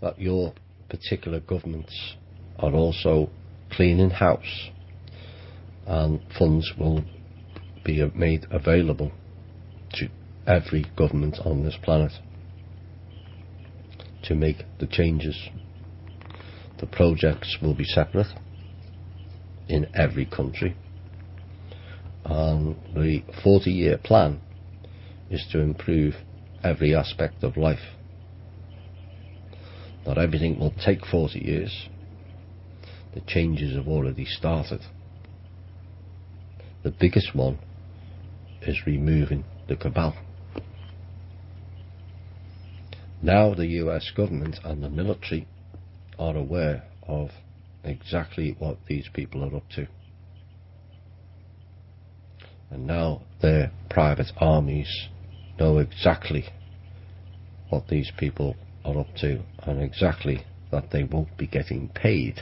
that your particular governments are also cleaning house, and funds will be made available to every government on this planet to make the changes. The projects will be separate in every country, and the 40-year plan is to improve every aspect of life. Not everything will take 40 years. The changes have already started. The biggest one is removing the cabal. Now the US government and the military are aware of exactly what these people are up to. And now their private armies know exactly what these people are up to, and exactly that they won't be getting paid.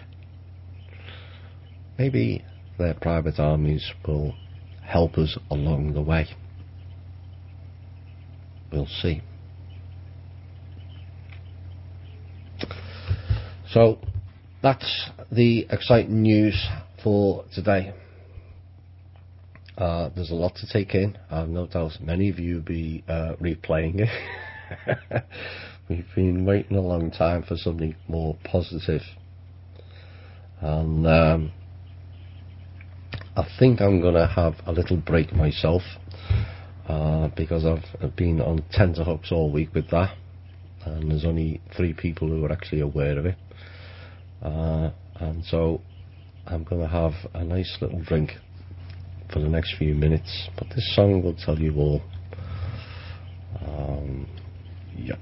Maybe their private armies will help us along the way. We'll see. So that's the exciting news for today. There's a lot to take in. I've no doubt many of you will be replaying it. We've been waiting a long time for something more positive. And I think I'm going to have a little break myself, because I've been on tenterhooks all week with that, and there's only 3 people who are actually aware of it. And so I'm going to have a nice little drink for the next few minutes, but this song will tell you all. Yeah.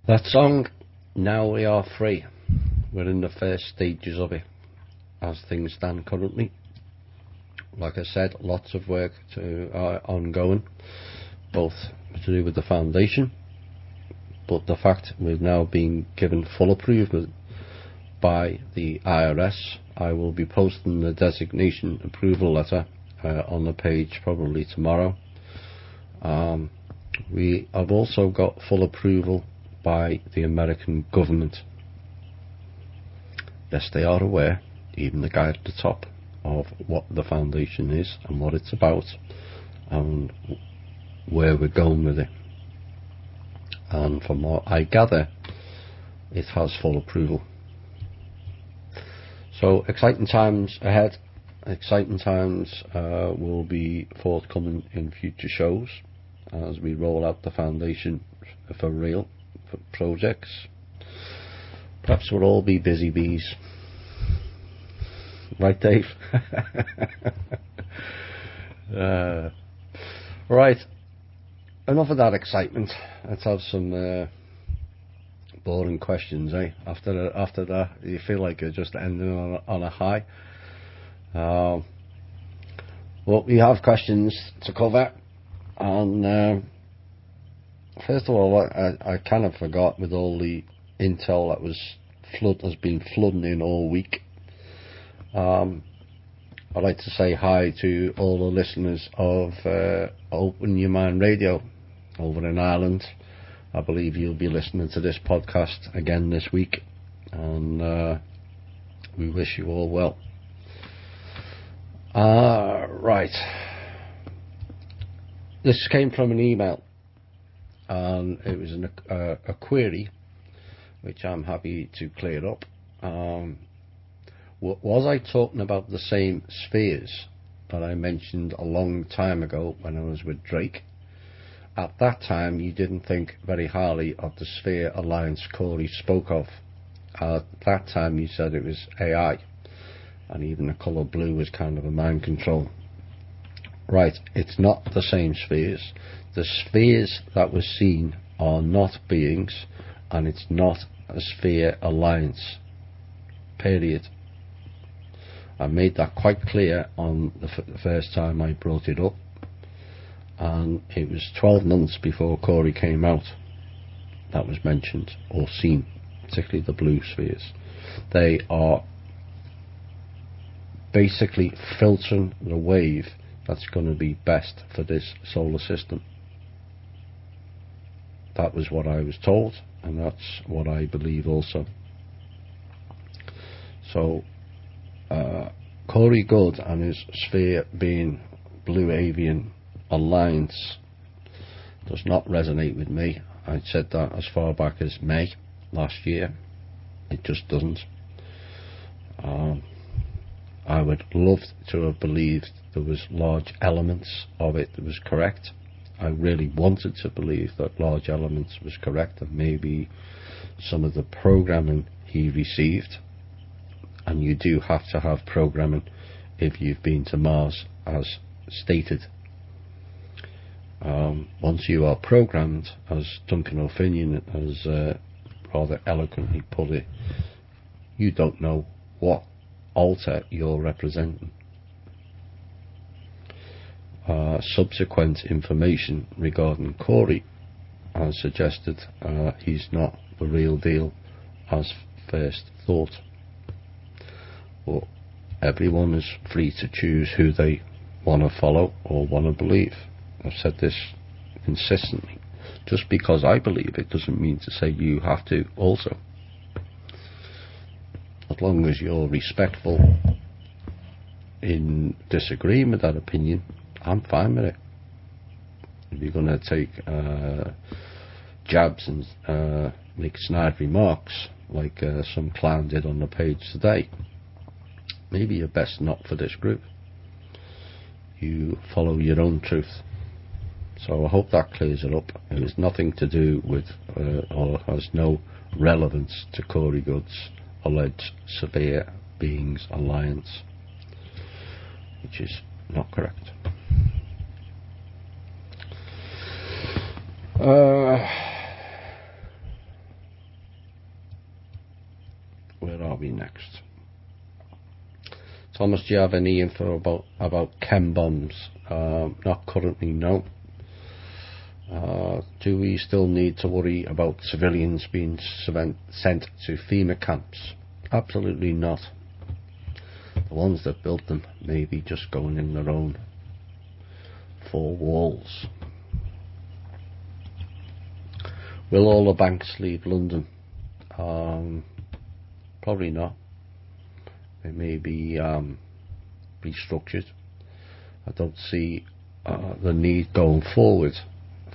That song, Now We Are Free. We're in the first stages of it as things stand currently. Like I said, lots of work ongoing, both to do with the foundation, but the fact we've now been given full approval by the IRS. I will be posting the designation approval letter on the page probably tomorrow. We have also got full approval by the American government. Yes, they are aware, even the guy at the top, of what the foundation is and what it's about and where we're going with it. And from what I gather, it has full approval. So exciting times ahead. Exciting times will be forthcoming in future shows as we roll out the foundation for real, for projects. Perhaps we'll all be busy bees. Right, Dave? Right. Enough of that excitement. Let's have some boring questions, eh? After that, you feel like you're just ending on a high. Well, we have questions to cover, and first of all, I kind of forgot, with all the intel that has been flooding in all week. I'd like to say hi to all the listeners of Open Your Mind Radio over in Ireland. I believe you'll be listening to this podcast again this week, and we wish you all well. Right. This came from an email, and it was a query which I'm happy to clear up. Was I talking about the same spheres that I mentioned a long time ago when I was with Drake? At that time, you didn't think very highly of the Sphere Alliance Corey spoke of. At that time, you said it was AI, and even the colour blue was kind of a mind control. Right, it's not the same spheres. The spheres that were seen are not beings, and it's not a Sphere Alliance. Period. I made that quite clear on the first time I brought it up, and it was 12 months before Corey came out that was mentioned or seen, particularly the blue spheres. They are basically filtering the wave that's going to be best for this solar system. That was what I was told, and that's what I believe also. So Corey Good and his sphere being Blue Avian Alliance does not resonate with me. I said that as far back as May last year. It just doesn't. I would love to have believed there was large elements of it that was correct. I really wanted to believe that large elements was correct, and maybe some of the programming he received. And you do have to have programming if you've been to Mars, as stated. Once you are programmed, as Duncan O'Finian has rather eloquently put it, you don't know what altar you're representing. Subsequent information regarding Corey has suggested he's not the real deal as first thought. But everyone is free to choose who they want to follow or want to believe. I've said this consistently. Just because I believe it doesn't mean to say you have to also. As long as you're respectful in disagreeing with that opinion, I'm fine with it. If you're going to take jabs and make snide remarks like some clown did on the page today, maybe you're best not for this group. You follow your own truth. So I hope that clears it up. It has nothing to do with or has no relevance to Corey Good's alleged severe beings alliance, which is not correct. Where are we next? Thomas, do you have any info about chem bombs? Not currently, no. Do we still need to worry about civilians being sent to FEMA camps? Absolutely not. The ones that built them may be just going in their own four walls. Will all the banks leave London? Probably not. They may be restructured. I don't see the need going forward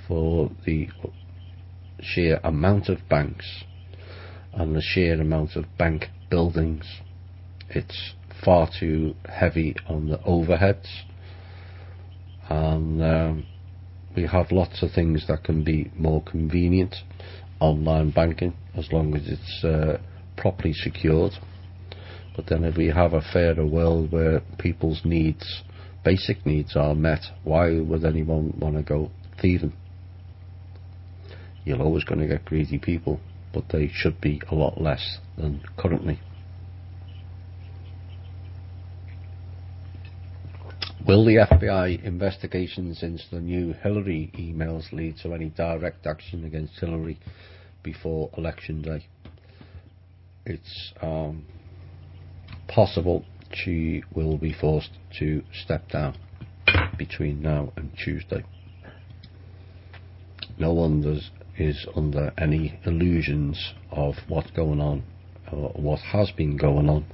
for the sheer amount of banks and the sheer amount of bank buildings. It's far too heavy on the overheads, and we have lots of things that can be more convenient. Online banking, as long as it's properly secured. But then if we have a fairer world where people's needs, basic needs, are met, why would anyone want to go thieving? You're always going to get greedy people, but they should be a lot less than currently. Will the FBI investigations into the new Hillary emails lead to any direct action against Hillary before election day? It's possible she will be forced to step down between now and Tuesday. No one is under any illusions of what's going on or what has been going on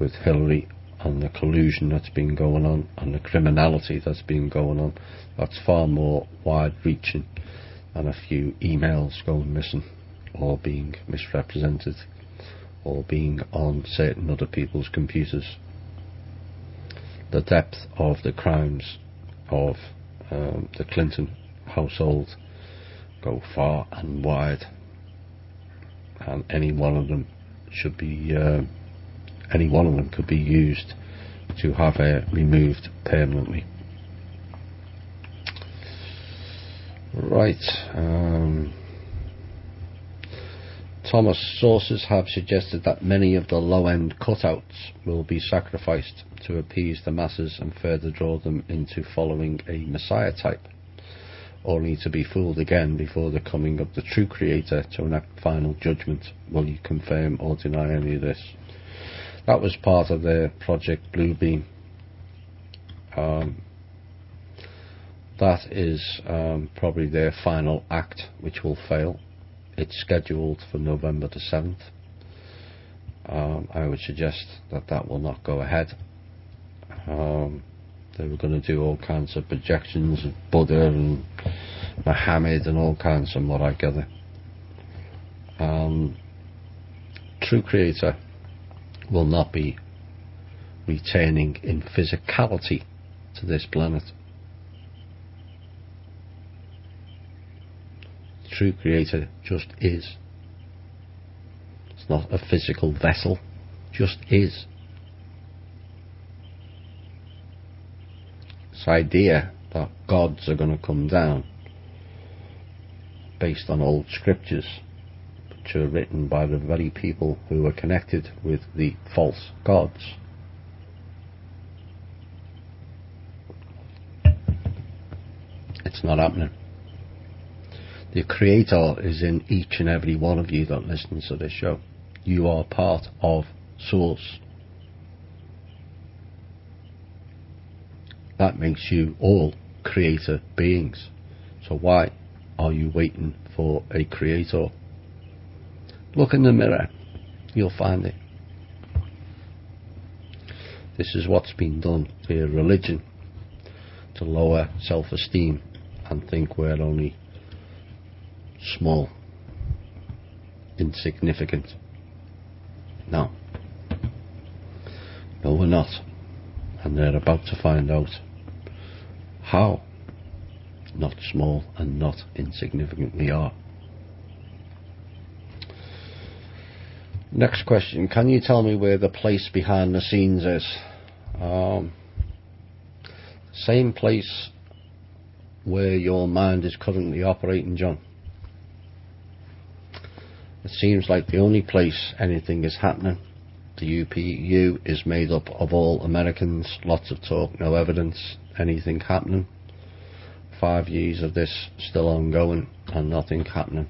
with Hillary, and the collusion that's been going on and the criminality that's been going on. That's far more wide reaching than a few emails going missing or being misrepresented or being on certain other people's computers. The depth of the crimes of the Clinton household go far and wide, and any one of them should be any one of them could be used to have her removed permanently. Right. Thomas, sources have suggested that many of the low-end cutouts will be sacrificed to appease the masses and further draw them into following a messiah type, only to be fooled again before the coming of the true creator to enact final judgment. Will you confirm or deny any of this? That was part of their Project Bluebeam. That is probably their final act, which will fail. It's scheduled for November the 7th. I would suggest that will not go ahead. They were going to do all kinds of projections of Buddha and Muhammad and all kinds, from what I gather. True Creator will not be returning in physicality to this planet. True Creator just is. It's not a physical vessel, just is. This idea that gods are going to come down based on old scriptures which are written by the very people who are connected with the false gods. It's not happening. The Creator is in each and every one of you that listens to this show. You are part of Source. That makes you all creator beings. So why are you waiting for a creator? Look in the mirror, you'll find it. This is what's been done via religion to lower self-esteem and think we're only small, insignificant. No, we're not, and they're about to find out how not small and not insignificant we are. Next question, can you tell me where the place behind the scenes is? Same place where your mind is currently operating, John. It seems like the only place anything is happening. The UPU is made up of all Americans, lots of talk, no evidence, anything happening. 5 years of this still ongoing and nothing happening.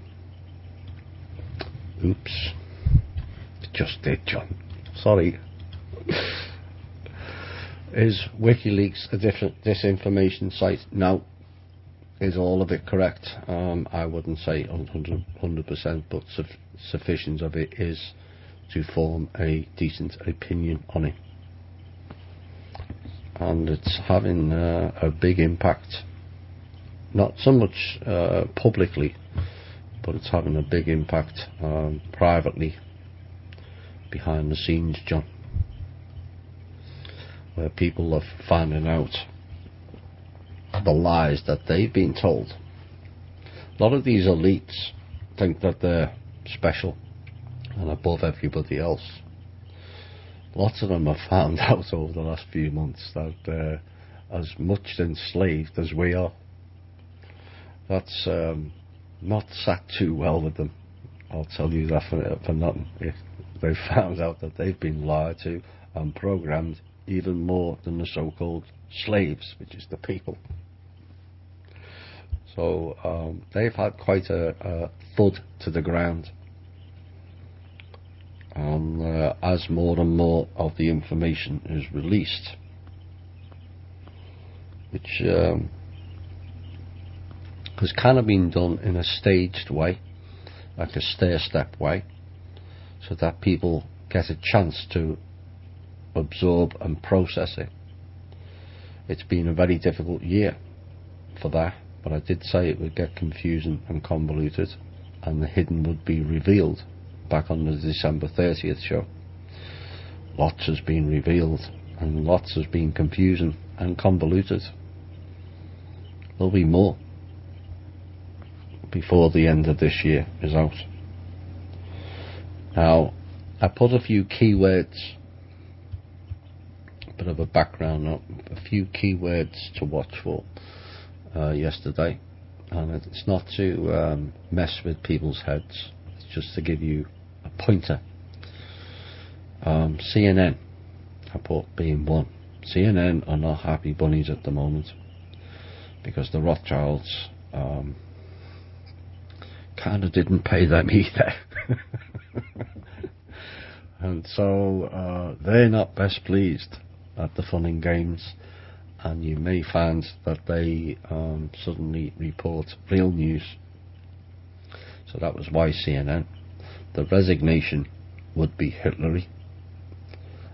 Oops. Just did, John. Sorry. Is WikiLeaks a different disinformation site? No. Is all of it correct? I wouldn't say 100%, but sufficient of it is to form a decent opinion on it. And it's having a big impact. Not so much publicly, but it's having a big impact privately, behind the scenes, John, where people are finding out the lies that they've been told. A lot of these elites think that they're special and above everybody else. Lots of them have found out over the last few months that they're as much enslaved as we are. That's not sat too well with them, I'll tell you that for nothing. If they found out that they've been lied to and programmed even more than the so-called slaves, which is the people. So they've had quite a thud to the ground. And as more and more of the information is released, which has kind of been done in a staged way, like a stair-step way, so that people get a chance to absorb and process it. It's been a very difficult year for that, but I did say it would get confusing and convoluted, and the hidden would be revealed back on the December 30th show. Lots has been revealed, and lots has been confusing and convoluted. There'll be more before the end of this year is out. Now, I put a few keywords, a bit of a background, a few keywords to watch for yesterday, and it's not to mess with people's heads, it's just to give you a pointer. CNN, I put being one. CNN are not happy bunnies at the moment because the Rothschilds kind of didn't pay them either. And so they're not best pleased at the fun and games, and you may find that they suddenly report real news. So that was why CNN. The resignation would be Hitlery,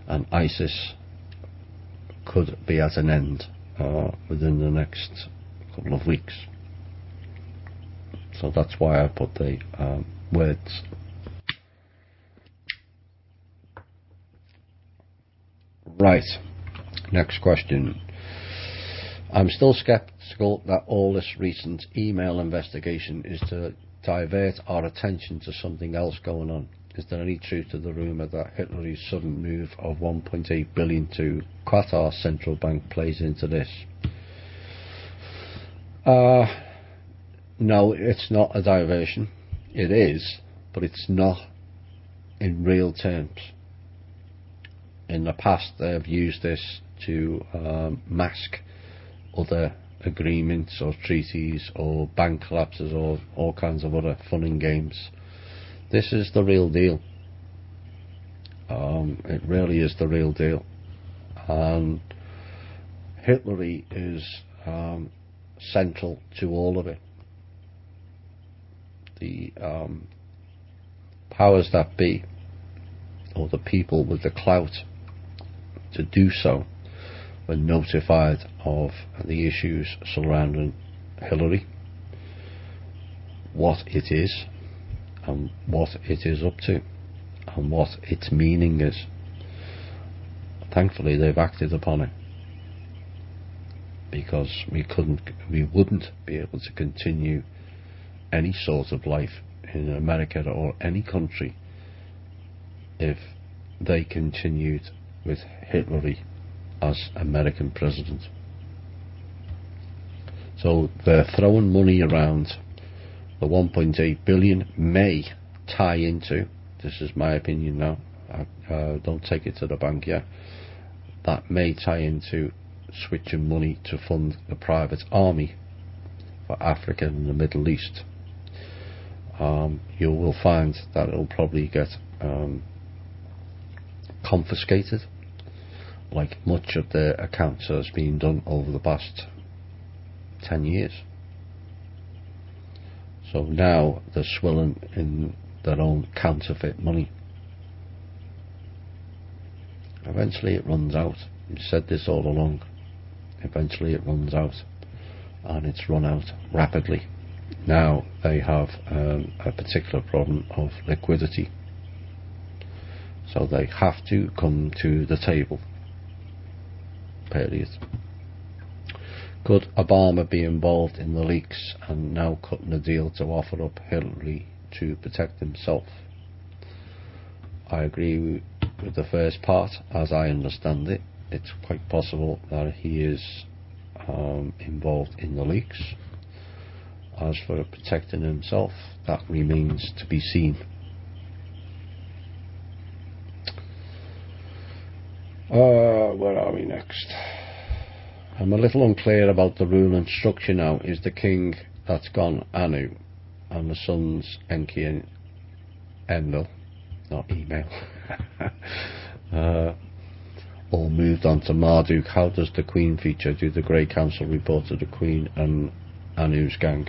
and ISIS could be at an end within the next couple of weeks. So that's why I put the words. Right, next question. I'm still sceptical that all this recent email investigation is to divert our attention to something else going on. Is there any truth to the rumour that Hitler's sudden move of 1.8 billion to Qatar central bank plays into this? No, it's not a diversion. It is, but it's not in real terms. In the past, they've used this to mask other agreements or treaties or bank collapses or all kinds of other fun and games. This is the real deal. It really is the real deal. And Hitler is central to all of it. The powers that be, or the people with the clout to do so, were notified of the issues surrounding Hillary, what it is and what it is up to and what its meaning is. Thankfully they've acted upon it, because we wouldn't be able to continue any sort of life in America or any country if they continued with Hitler as American president. So they're throwing money around. The 1.8 billion may tie into, this is my opinion now, don't take it to the bank yet, that may tie into switching money to fund the private army for Africa and the Middle East. You will find that it will probably get confiscated, like much of the accounts has been done over the past 10 years. So now they're swilling in their own counterfeit money. Eventually it runs out. We've said this all along. Eventually it runs out, and it's run out rapidly. Now they have a particular problem of liquidity, so they have to come to the table, period. Could Obama be involved in the leaks and now cutting a deal to offer up Hillary to protect himself? I agree with the first part. As I understand it, it's quite possible that he is involved in the leaks. As for protecting himself, that remains to be seen. Where are we next? I'm a little unclear about the rule and structure now. Is the king that's gone Anu, and the sons Enki and Enlil, not email, all moved on to Marduk? How does the Queen feature? Do the Grey Council report to the Queen and Anu's gang?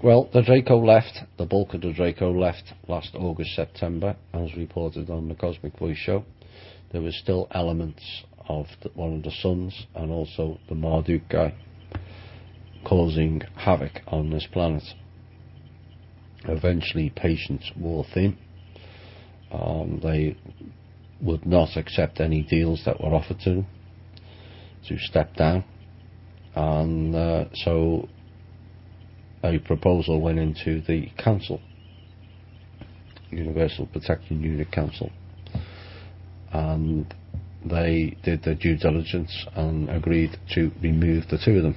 Well, the Draco left, the bulk of the Draco left last August, September, as reported on the Cosmic Voice show. There were still elements of one of the sons and also the Marduk guy causing havoc on this planet. Eventually patience wore thin. They would not accept any deals that were offered to them to step down, and so a proposal went into the council, Universal Protection Unit Council, and they did their due diligence and agreed to remove the two of them,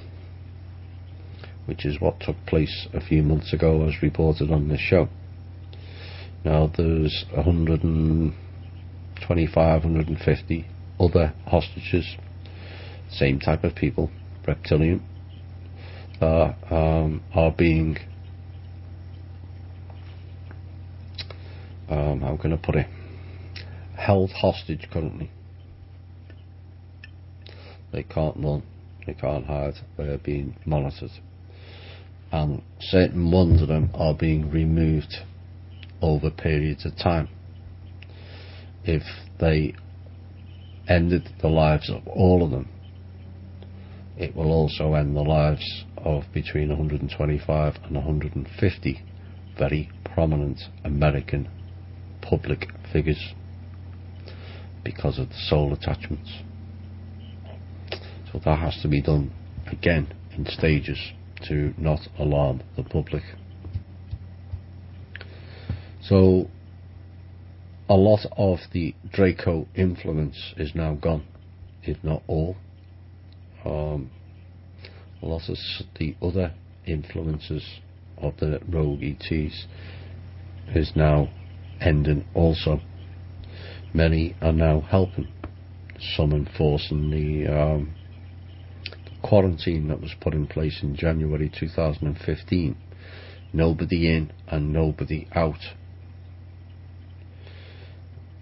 which is what took place a few months ago as reported on this show. Now there's 125, 150 other hostages, same type of people, reptilian, that are being how can I put it, held hostage currently. They can't run, they can't hide, they're being monitored, and certain ones of them are being removed over periods of time. If they ended the lives of all of them, it will also end the lives of between 125 and 150 very prominent American public figures because of the soul attachments. So that has to be done again in stages to not alarm the public. So a lot of the Draco influence is now gone, if not all. A lot of the other influences of the rogue ETs is now ending also. Many are now helping, some enforcing the quarantine that was put in place in January 2015. Nobody in and nobody out.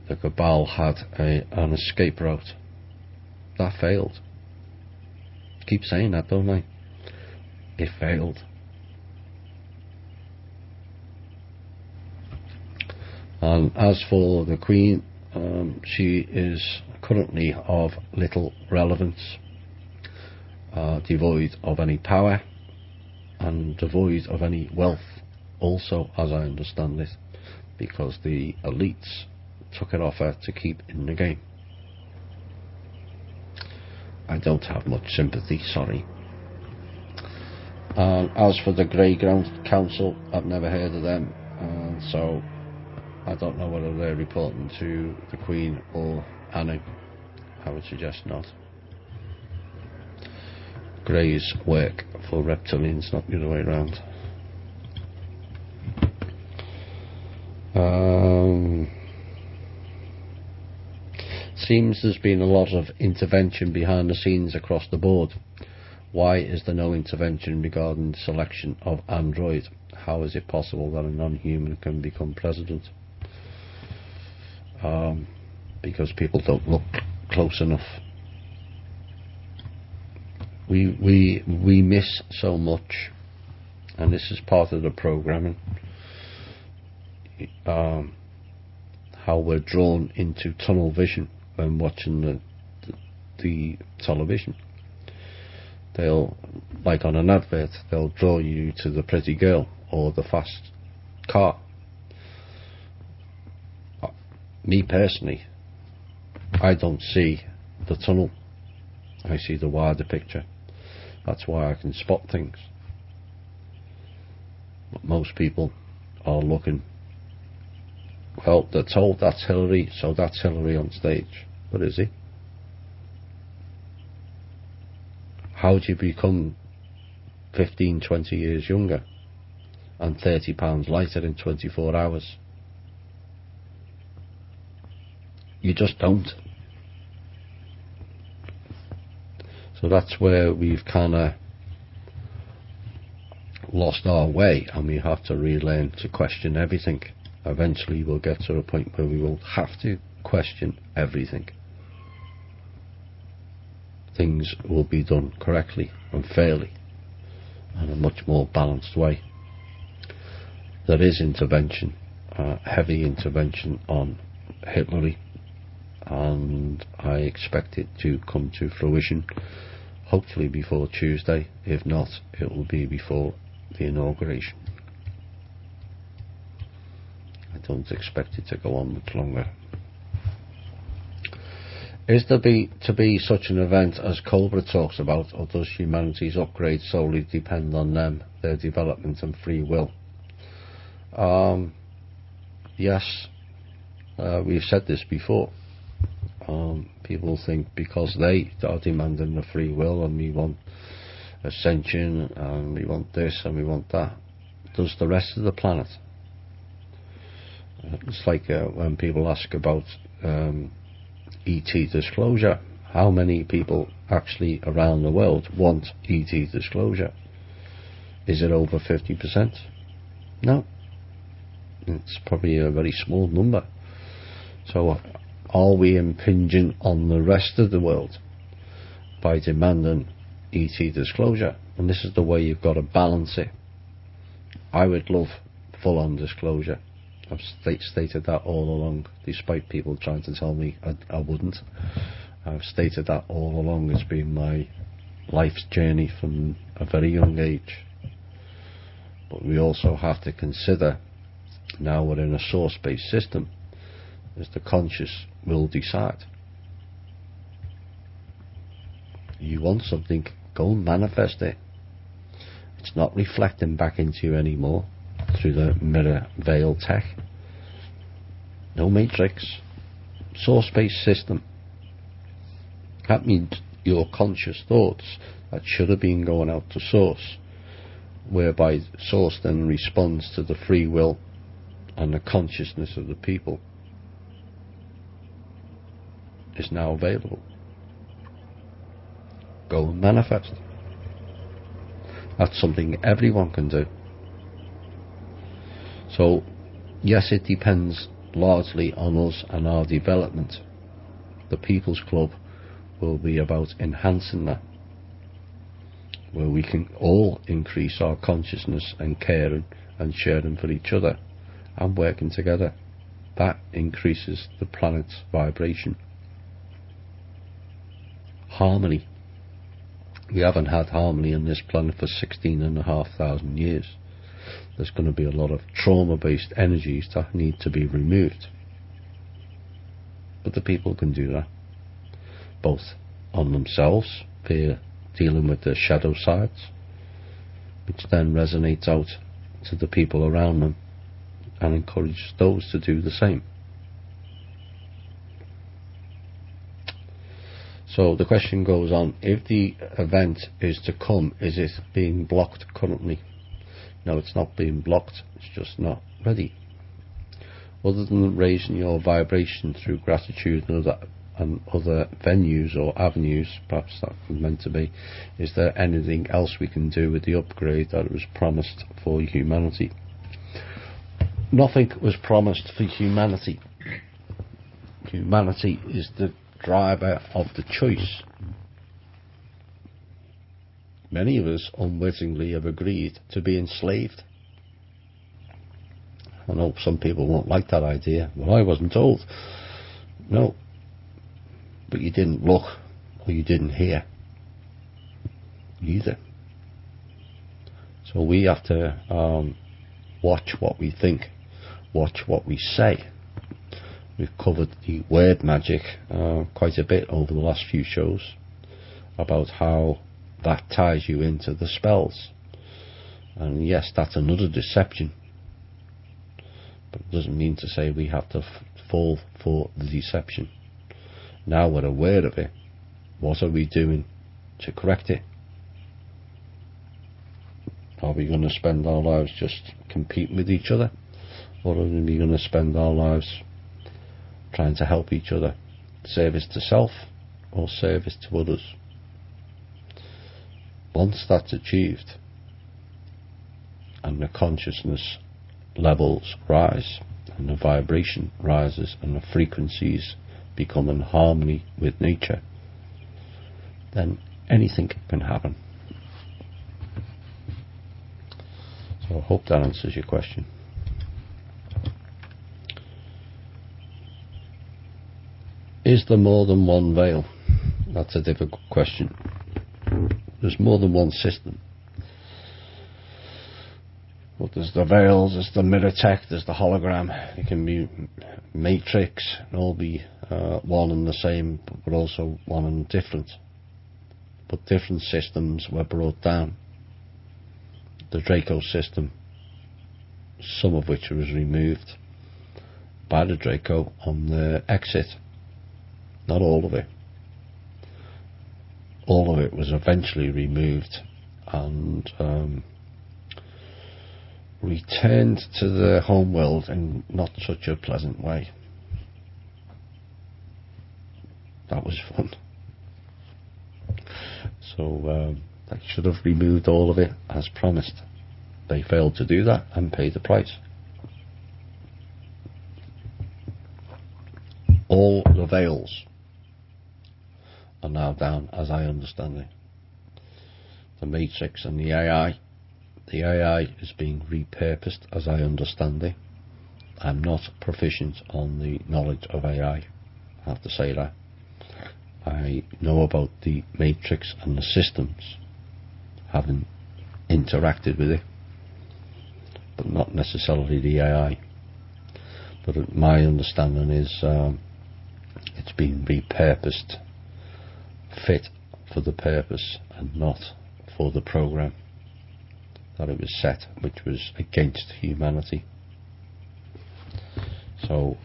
The cabal had an escape route that failed. Keep saying that, don't I? It failed. And as for the Queen, she is currently of little relevance, devoid of any power and devoid of any wealth also, as I understand it, because the elites took it off her to keep in the game. I don't have much sympathy, sorry. As for the Grey Council, I've never heard of them, so I don't know whether they're reporting to the Queen or Annie. I would suggest not. Greys work for reptilians, not the other way around. Seems there's been a lot of intervention behind the scenes across the board. Why is there no intervention regarding the selection of android? How is it possible that a non-human can become president? Because people don't look close enough. We miss so much, and this is part of the programming. How we're drawn into tunnel vision when watching the television. They'll, like on an advert, they'll draw you to the pretty girl or the fast car. Me personally, I don't see the tunnel. I see the wider picture. That's why I can spot things. But most people are looking, well, they're told that's Hillary, so that's Hillary on stage. But is he? How do you become 15, 20 years younger and 30 pounds lighter in 24 hours? You just don't. So that's where we've kind of lost our way, and we have to relearn to question everything. Eventually we'll get to a point where we will have to question everything. Things will be done correctly and fairly and a much more balanced way. There is intervention, heavy intervention on Hillary, and I expect it to come to fruition hopefully before Tuesday. If not, it will be before the inauguration. I don't expect it to go on much longer. Is there to be such an event as Cobra talks about, or does humanity's upgrade solely depend on them, their development and free will? Yes, we've said this before. People think because they are demanding the free will and we want ascension and we want this and we want that, does the rest of the planet? It's like when people ask about ET disclosure. How many people actually around the world want ET disclosure? Is it over 50%? No. It's probably a very small number. So are we impinging on the rest of the world by demanding ET disclosure? And this is the way you've got to balance it. I would love full-on disclosure. I've stated that all along, despite people trying to tell me I wouldn't. I've stated that all along. It's been my life's journey from a very young age. But we also have to consider, now we're in a source-based system, is the conscious will decide. You want something, go and manifest it. It's not reflecting back into you anymore through the mirror veil tech. No matrix. Source-based system. That means your conscious thoughts that should have been going out to source, whereby source then responds to the free will and the consciousness of the people, is now available. Go and manifest. That's something everyone can do. So yes, it depends largely on us and our development. The People's Club will be about enhancing that. where we can all increase our consciousness and caring and sharing for each other and working together. That increases the planet's vibration. Harmony. We haven't had harmony on this planet for 16,500 years. There's going to be a lot of trauma-based energies that need to be removed. But the people can do that, both on themselves, via dealing with their shadow sides, which then resonates out to the people around them and encourages those to do the same. So the question goes on, if the event is to come, is it being blocked currently? No, it's not being blocked, it's just not ready. Other than raising your vibration through gratitude and other venues or avenues, perhaps that was meant to be, is there anything else we can do with the upgrade that was promised for humanity? Nothing was promised for humanity. Humanity is the driver of the choice. Many of us unwittingly have agreed to be enslaved. I know some people won't like that idea. Well, I wasn't told. No. But you didn't look, or you didn't hear either. So we have to watch what we think, watch what we say. We've covered the word magic quite a bit over the last few shows, about how that ties you into the spells. And yes, that's another deception, but it doesn't mean to say we have to fall for the deception. Now we're aware of it, what are we doing to correct it? Are we going to spend our lives just competing with each other, or are we going to spend our lives trying to help each other? Service to self or service to others? Once that's achieved and the consciousness levels rise and the vibration rises and the frequencies become in harmony with nature, then anything can happen. So I hope that answers your question. Is there more than one veil? That's a difficult question. There's more than one system. But there's the veils, there's the mirror tech, there's the hologram. It can be matrix, and all be one and the same, but also one and different. But different systems were brought down. The Draco system, some of which was removed by the Draco on the exit. Not all of it. All of it was eventually removed and returned to the home world in not such a pleasant way. That was fun. So they should have removed all of it as promised. They failed to do that and paid the price. All the veils are now down, as I understand it. The Matrix and the AI. The AI is being repurposed, as I understand it. I'm not proficient on the knowledge of AI, I have to say that. I know about the Matrix and the systems, having interacted with it, but not necessarily the AI. But my understanding is it's being repurposed, fit for the purpose and not for the program that it was set, which was against humanity. So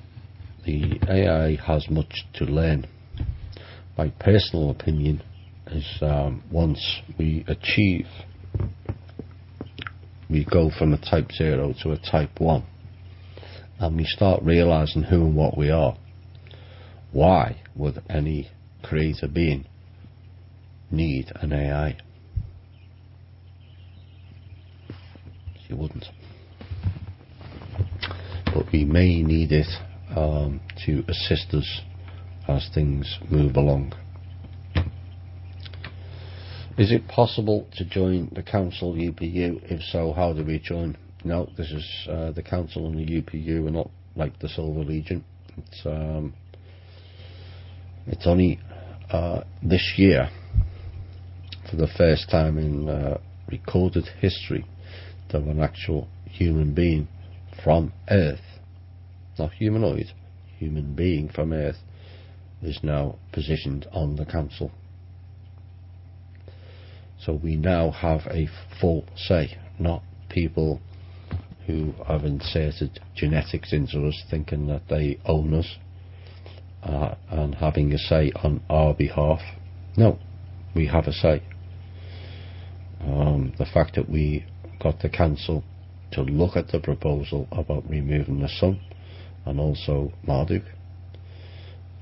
the AI has much to learn. My personal opinion is once we go from a type 0 to a type 1 and we start realizing who and what we are, why would any creator being need an AI? You wouldn't. But we may need it to assist us as things move along. Is it possible to join the council UPU? If so, how do we join? No, this is the council and the UPU are not like the Silver Legion. It's only this year, for the first time in recorded history, that an actual human being from Earth, not humanoid, human being from Earth, is now positioned on the council. So we now have a full say, not people who have inserted genetics into us thinking that they own us and having a say on our behalf. No, we have a say. The fact that we got the council to look at the proposal about removing the sun and also Marduk,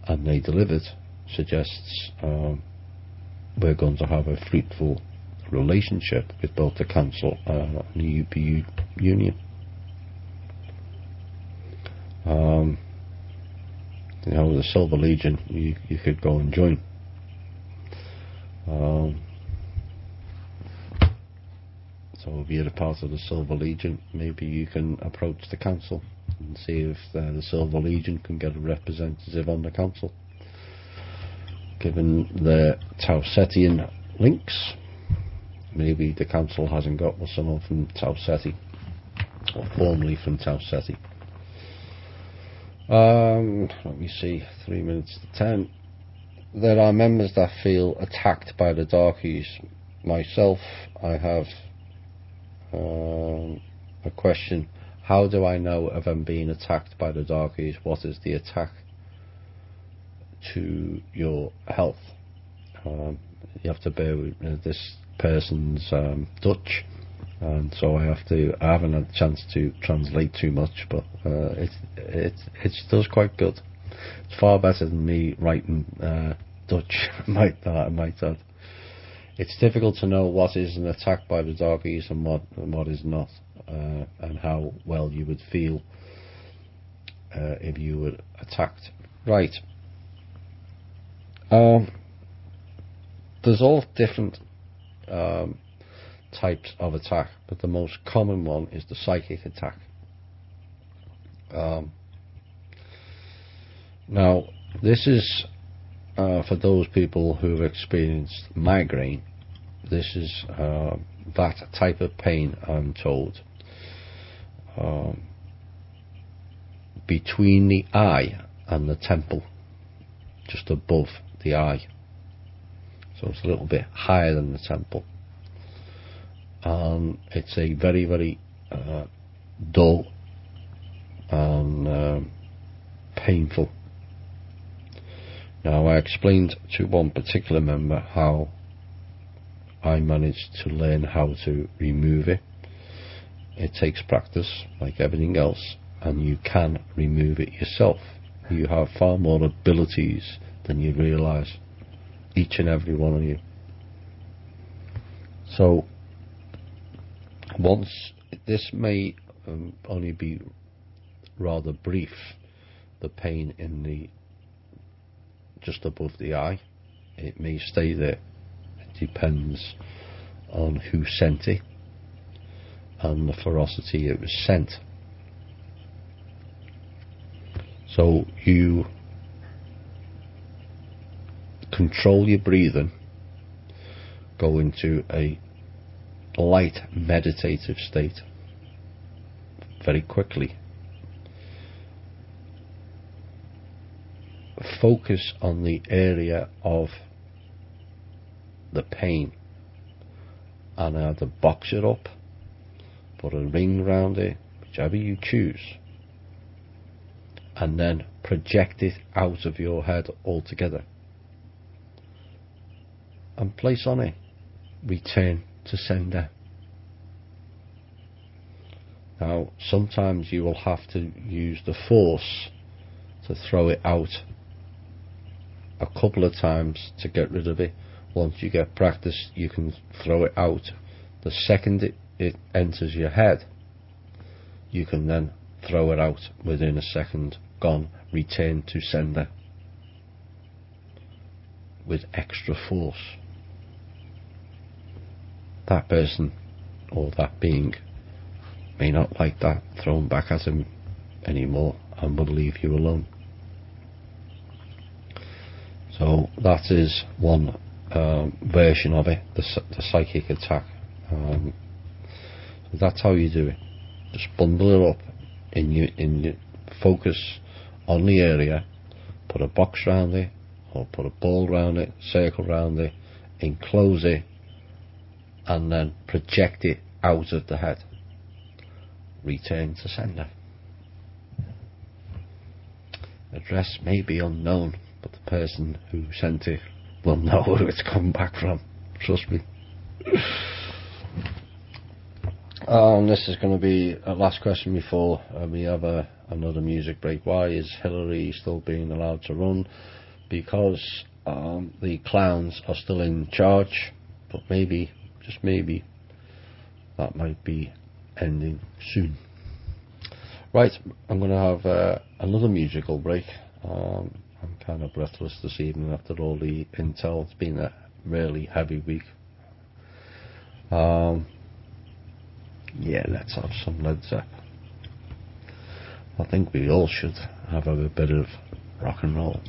and they delivered, suggests we're going to have a fruitful relationship with both the council and the UPU union. The Silver Legion, you could go and join. So if you're a part of the Silver Legion, maybe you can approach the council and see if the Silver Legion can get a representative on the council. Given the Tau Cetian links, maybe the council hasn't got someone from Tau Ceti, or formerly from Tau Ceti. Let me see, 3 minutes to 10. There are members that feel attacked by the darkies. Myself, I have a question. How do I know if I'm being attacked by the darkies? What is the attack to your health? You have to bear with this person's Dutch, and so I haven't had a chance to translate too much, but it does quite good. It's far better than me writing Dutch, I might add. It's difficult to know what is an attack by the darkies and what is not, and how well you would feel if you were attacked. Right. There's all different types of attack, but the most common one is the psychic attack. Now, this is for those people who have experienced migraine. This is that type of pain, I'm told, between the eye and the temple, just above the eye. So it's a little bit higher than the temple. It's a very, very dull and painful. Now, I explained to one particular member how I managed to learn how to remove it. It takes practice, like everything else, and you can remove it yourself. You have far more abilities than you realise, each and every one of you. So, once this may only be rather brief, the pain in the just above the eye, it may stay there. It depends on who sent it and the ferocity it was sent. So you control your breathing, go into a light meditative state very quickly. Focus on the area of the pain and either box it up, put a ring around it, whichever you choose, and then project it out of your head altogether and place on it, return to sender. Now, sometimes you will have to use the force to throw it out a couple of times to get rid of it. Once you get practice, you can throw it out. The second it enters your head, you can then throw it out within a second. Gone, return to sender with extra force. that person or that being may not like that thrown back at him anymore and will leave you alone. So that is one version of it, the psychic attack. So that's how you do it. Just bundle it up in your focus on the area, put a box around it, or put a ball around it, circle around it, enclose it, and then project it out of the head. Return to sender. Address may be unknown, but the person who sent it will know who it's come back from. Trust me. And this is going to be a last question before we have another music break. Why is Hillary still being allowed to run? Because the clowns are still in charge, but maybe, just maybe, that might be ending soon. Right, I'm going to have another musical break. I'm kind of breathless this evening after all the intel. It's been a really heavy week. Yeah, let's have some Led Zeppelin. I think we all should have a bit of rock and roll.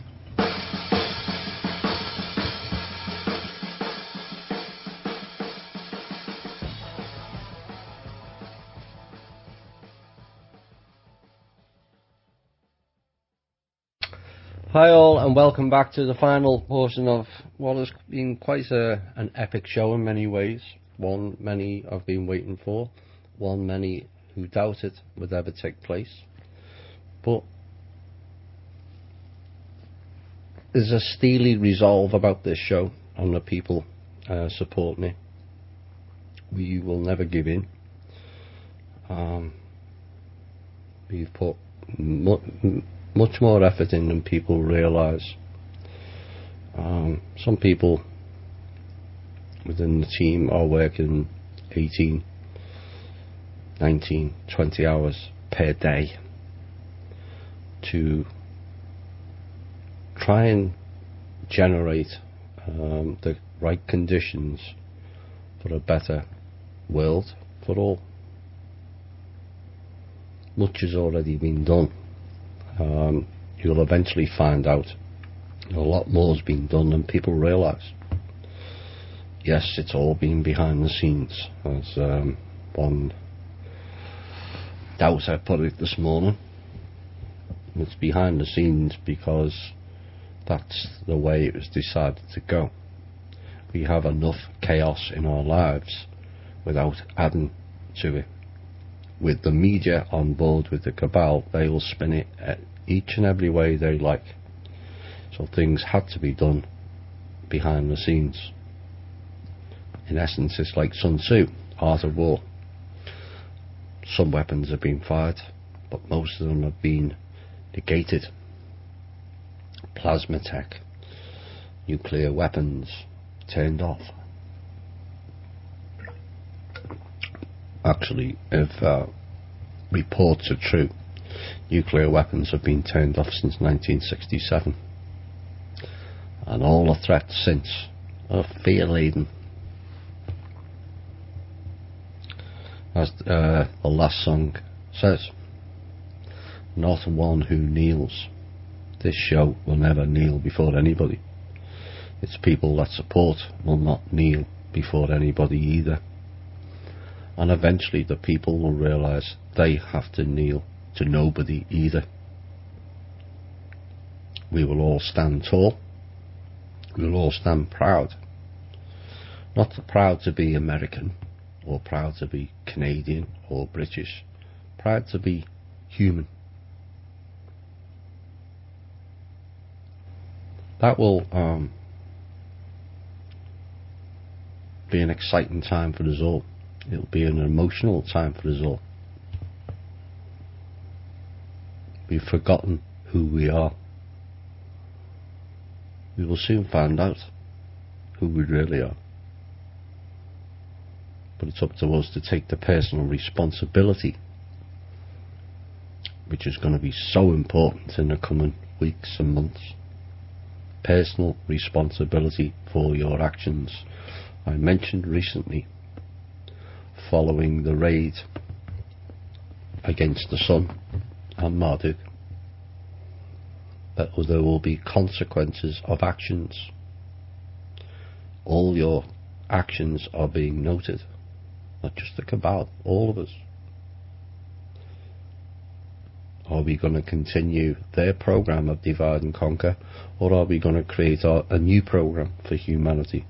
Hi all, and welcome back to the final portion of what has been quite an epic show in many ways. One many have been waiting for, one many who doubted would ever take place. But there's a steely resolve about this show, and the people supporting it. We will never give in. We've put much more effort in than people realise. Some people within the team are working 18, 19, 20 hours per day to try and generate the right conditions for a better world for all. Much has already been done. You'll eventually find out a lot more has been done than people realise. Yes, it's all been behind the scenes, as one doubter put it this morning. It's behind the scenes because that's the way it was decided to go. We have enough chaos in our lives without adding to it. With the media on board with the cabal, they will spin it each and every way they like. So things had to be done behind the scenes. In essence, it's like Sun Tzu, Art of War. Some weapons have been fired, but most of them have been negated. Plasma tech, nuclear weapons turned off. Actually, if reports are true, nuclear weapons have been turned off since 1967, and all the threats since are fear-laden. As the last song says, not one who kneels. This show will never kneel before anybody. Its people that support will not kneel before anybody either. And eventually the people will realise they have to kneel to nobody either. We will all stand tall. We will all stand proud. Not proud to be American, or proud to be Canadian or British. Proud to be human. That will be an exciting time for us all. It'll be an emotional time for us all. We've forgotten who we are. We will soon find out who we really are. But it's up to us to take the personal responsibility, which is going to be so important in the coming weeks and months. Personal responsibility for your actions. I mentioned recently following the raid against the Sun and Marduk, that there will be consequences of actions. All your actions are being noted, not just the cabal, all of us. Are we going to continue their program of divide and conquer, or are we going to create a new program for humanity?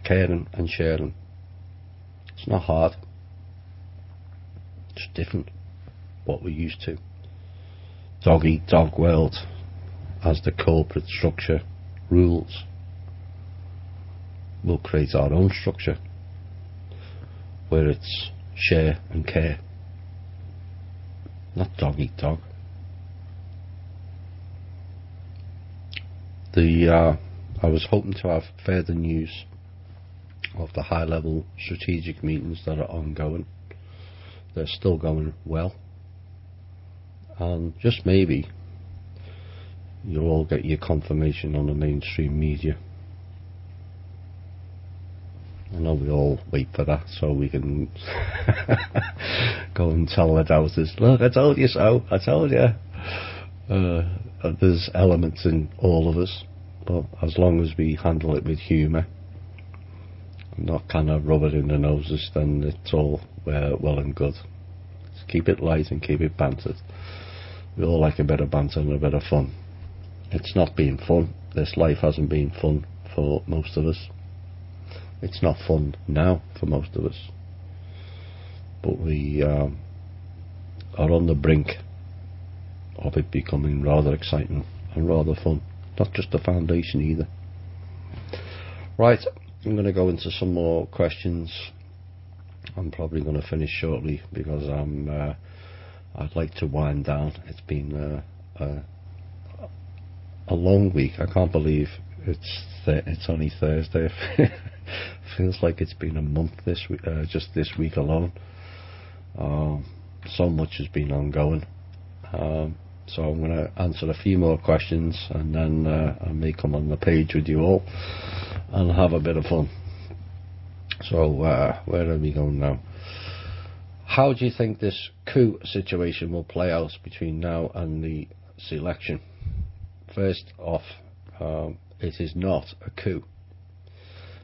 Caring and sharing. It's not hard. It's different. What we're used to. Dog eat dog world, as the corporate structure rules. We'll create our own structure where it's share and care, not dog eat dog. I was hoping to have further news of the high level strategic meetings that are ongoing. They're still going well, and just maybe you'll all get your confirmation on the mainstream media. I know we all wait for that so we can go and tell the doubters, look, I told you so, I told you. There's elements in all of us, but as long as we handle it with humour, not kind of rub it in the noses, then it's all well and good. Just keep it light and keep it bantered. We all like a bit of banter and a bit of fun. It's not been fun. This life hasn't been fun for most of us. It's not fun now for most of us, but we are on the brink of it becoming rather exciting and rather fun. Not just the foundation either. Right, I'm going to go into some more questions. I'm probably going to finish shortly because I'd like to wind down. It's been a long week. I can't believe it's only Thursday. Feels like it's been a month this week, just this week alone. So much has been ongoing. So I'm going to answer a few more questions, and then I may come on the page with you all and have a bit of fun. So where are we going now? How do you think this coup situation will play out between now and the election? First off, it is not a coup.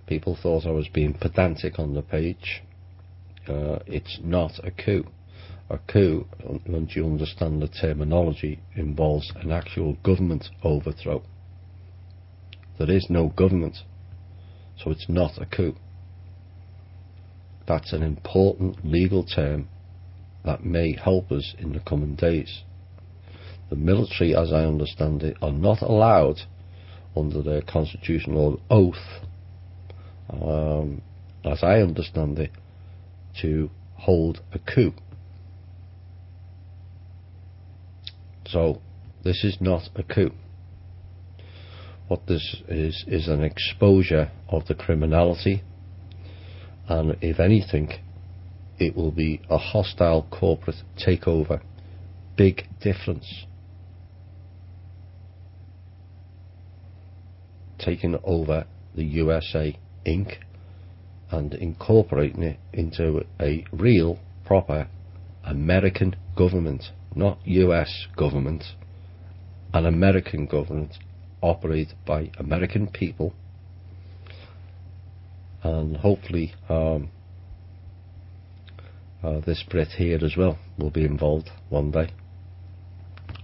People thought I was being pedantic on the page. It's not a coup. A coup, once you understand the terminology, involves an actual government overthrow. There is no government, so it's not a coup. That's an important legal term that may help us in the coming days. The military, as I understand it, are not allowed under their constitutional oath, as I understand it, to hold a coup. So this is not a coup. What this is an exposure of the criminality, and if anything, it will be a hostile corporate takeover. Big difference. Taking over the USA Inc. and incorporating it into a real, proper American government, not US government, an American government operated by American people, and hopefully this Brit here as well will be involved one day.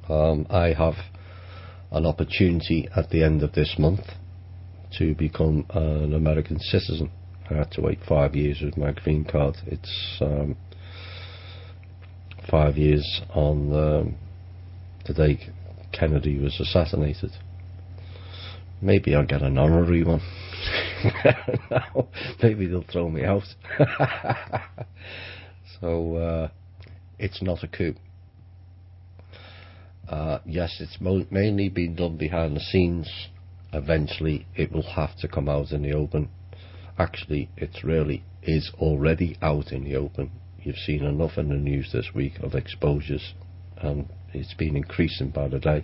I have an opportunity at the end of this month to become an American citizen. I had to wait 5 years with my green card. It's 5 years on the day Kennedy was assassinated. Maybe I'll get an honorary one. No, maybe they'll throw me out. So it's not a coup. Yes, it's mainly been done behind the scenes. Eventually it will have to come out in the open. Actually, it really is already out in the open. You've seen enough in the news this week of exposures, and it's been increasing by the day.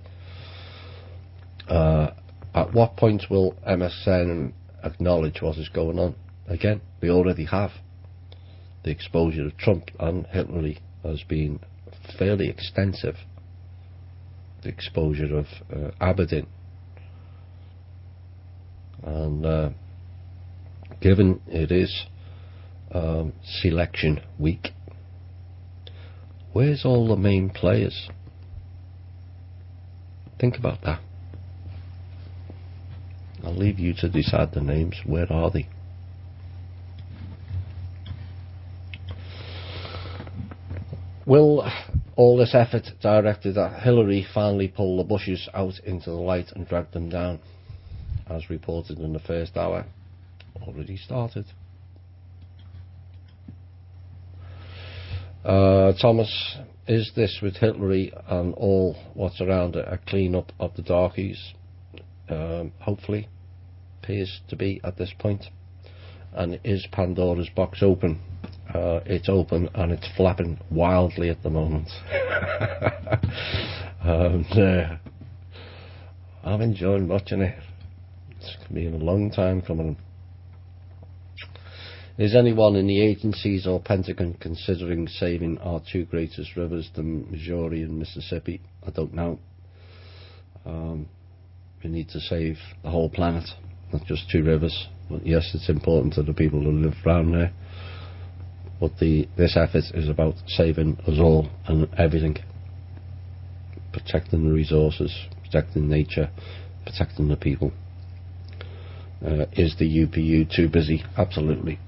At what point will MSN acknowledge what is going on? Again, we already have. the exposure of Trump and Hillary has been fairly extensive. The exposure of Aberdeen, and given it is selection week, where's all the main players? Think about that. I'll leave you to decide the names. Where are they? Will all this effort directed at Hillary finally pull the Bushes out into the light and drag them down, as reported in the first hour? Already started. Thomas, is this with Hillary and all what's around it a clean-up of the darkies? Hopefully, appears to be at this point. And is Pandora's box open? It's open and it's flapping wildly at the moment. And I'm enjoying watching it. It's been a long time coming. Is anyone in the agencies or Pentagon considering saving our two greatest rivers, the Missouri and Mississippi? I don't know. We need to save the whole planet, not just two rivers. But yes, it's important to the people who live around there. But this effort is about saving us all and everything. Protecting the resources, protecting nature, protecting the people. Is the UPU too busy? Absolutely.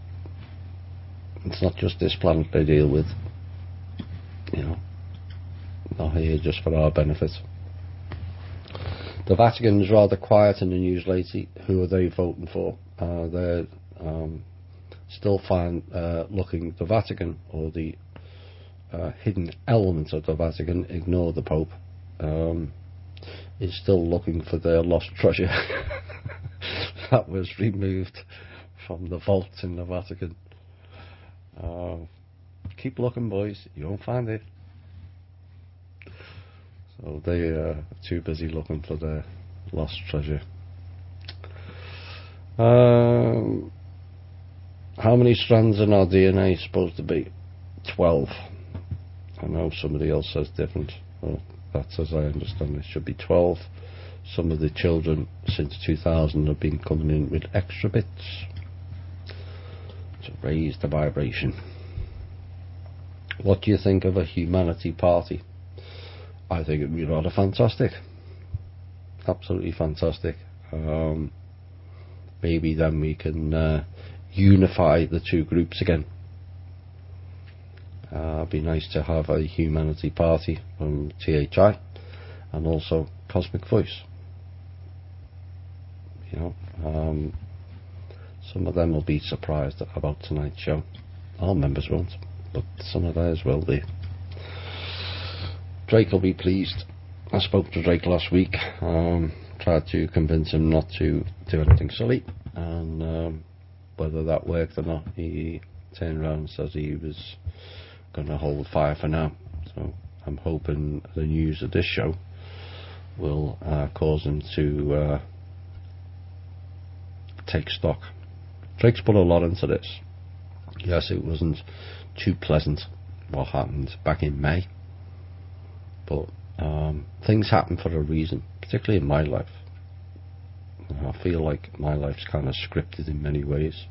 It's not just this planet they deal with. You know, not here just for our benefit. The Vatican is rather quiet in the news lately. Who are they voting for? They're still fine looking. The Vatican, or the hidden element of the Vatican, ignore the Pope, is still looking for their lost treasure that was removed from the vault in the Vatican. Keep looking, boys, you won't find it. So they are too busy looking for their lost treasure. How many strands in our DNA is supposed to be? 12. I know somebody else says different. Well, that's as I understand it. Should be 12. Some of the children since 2000 have been coming in with extra bits to raise the vibration. What do you think of a humanity party? I think it would be rather fantastic. Absolutely fantastic. Maybe then we can unify the two groups again. It'd be nice to have a humanity party from Th&I and also Cosmic Voice. You know, some of them will be surprised about tonight's show. All members won't, but some of theirs will be. Drake will be pleased. I spoke to Drake last week. Tried to convince him not to do anything silly, and whether that worked or not, he turned around and says he was going to hold fire for now. So I'm hoping the news of this show will cause him to take stock. Drake's put a lot into this. Yes, it wasn't too pleasant what happened back in May, but things happen for a reason, particularly in my life. I feel like my life's kind of scripted in many ways.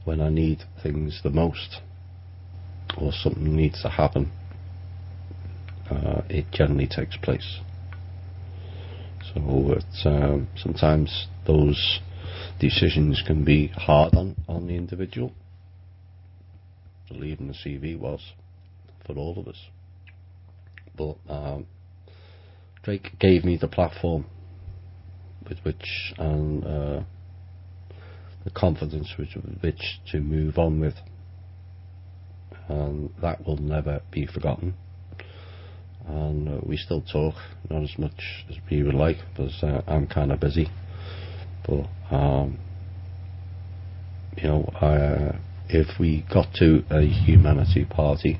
When I need things the most, or something needs to happen, it generally takes place. So sometimes those decisions can be hard on the individual. Leaving the CV was for all of us. But Drake gave me the platform with which, and the confidence with which to move on with, and that will never be forgotten. And we still talk, not as much as we would like, because I'm kind of busy. But you know, if we got to a humanity party,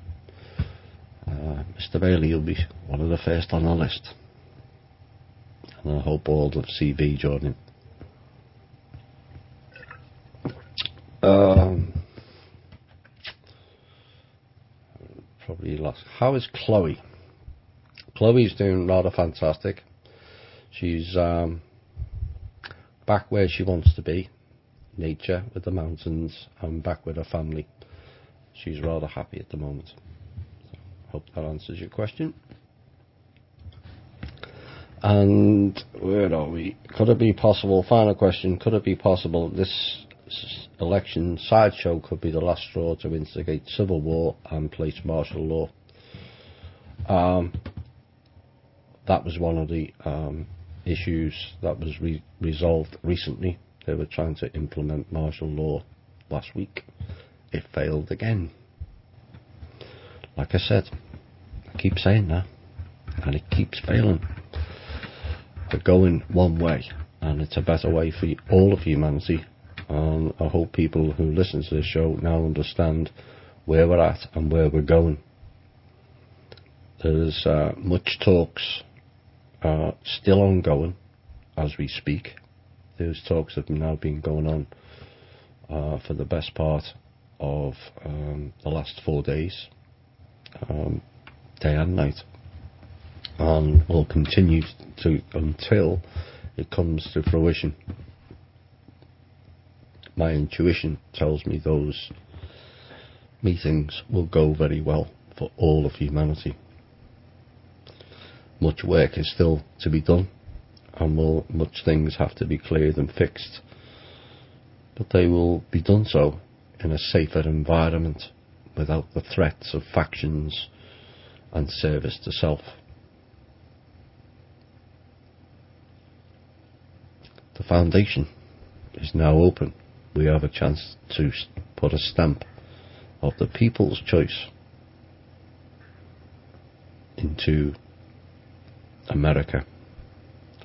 Mr. Bailey will be one of the first on the list, and I hope all of CV join in. how is Chloe? Chloe's doing rather fantastic. She's back where she wants to be, nature with the mountains, and back with her family. She's rather happy at the moment. So, hope that answers your question. And where are we? Could it be possible, final question, could it be possible this election sideshow could be the last straw to instigate civil war and place martial law? That was one of the issues that was resolved recently. They were trying to implement martial law last week. It failed again. Like I said, I keep saying that, and it keeps failing. They're going one way, and it's a better way for all of humanity. And I hope people who listen to this show now understand where we're at and where we're going. There's much talks still ongoing as we speak. Those talks have now been going on for the best part of the last 4 days, day and night, and will continue to until it comes to fruition. My intuition tells me those meetings will go very well for all of humanity. Much work is still to be done, and much things have to be cleared and fixed, but they will be done so in a safer environment without the threats of factions and service to self. The foundation is now open. We have a chance to put a stamp of the people's choice into America.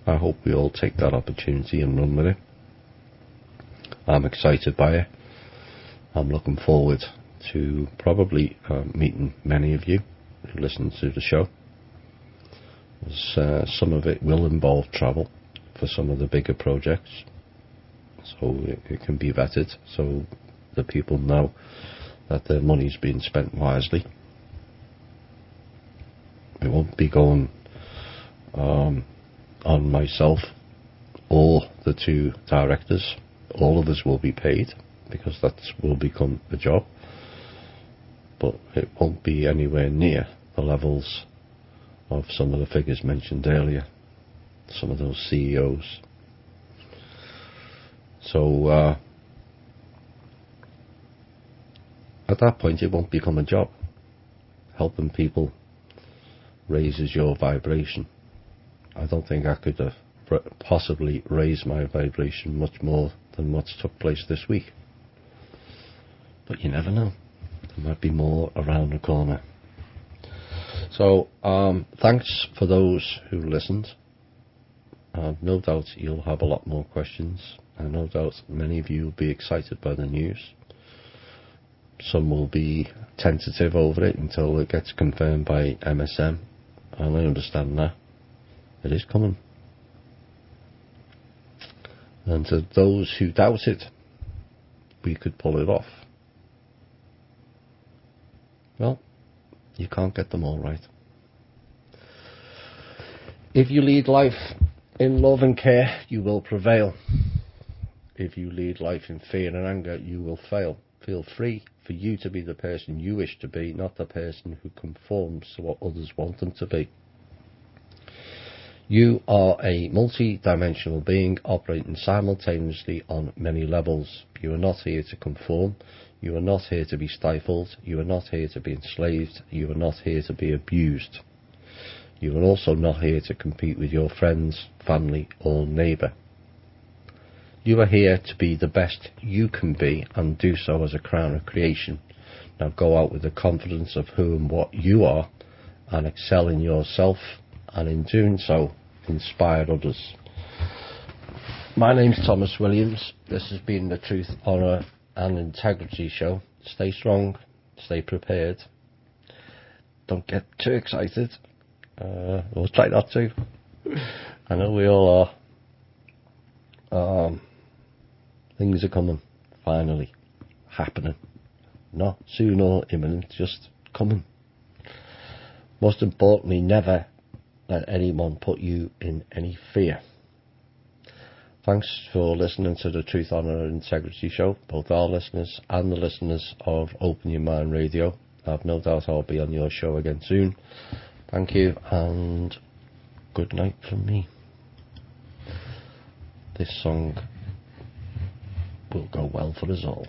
I hope we all take that opportunity and run with it. I'm excited by it. I'm looking forward to probably meeting many of you who listen to the show. Some of it will involve travel for some of the bigger projects, so it can be vetted so the people know that their money's being spent wisely. It won't be going on myself or the two directors. All of us will be paid because that will become a job, but it won't be anywhere near the levels of some of the figures mentioned earlier, some of those CEOs. So at that point it won't become a job. Helping people raises your vibration. I don't think I could have possibly raised my vibration much more than what's took place this week. But you never know. There might be more around the corner. So thanks for those who listened. No doubt you'll have a lot more questions. And no doubt many of you will be excited by the news. Some will be tentative over it until it gets confirmed by MSM. And I understand that. It is coming. And to those who doubt it, we could pull it off. Well, you can't get them all right. If you lead life in love and care, you will prevail. If you lead life in fear and anger, you will fail. Feel free for you to be the person you wish to be, not the person who conforms to what others want them to be. You are a multi-dimensional being operating simultaneously on many levels. You are not here to conform. You are not here to be stifled. You are not here to be enslaved. You are not here to be abused. You are also not here to compete with your friends, family or neighbour. You are here to be the best you can be and do so as a crown of creation. Now go out with the confidence of who and what you are and excel in yourself, and in doing so inspire others. My name's Thomas Williams. This has been the Truth, Honour and Integrity Show. Stay strong, stay prepared, don't get too excited. We'll try not to. I know we all are. Things are coming, finally, happening. Not soon or imminent, just coming. Most importantly, never let anyone put you in any fear. Thanks for listening to the Truth, Honour and Integrity show, both our listeners and the listeners of Open Your Mind Radio. I've no doubt I'll be on your show again soon. Thank you, and good night from me. This song will go well for us all.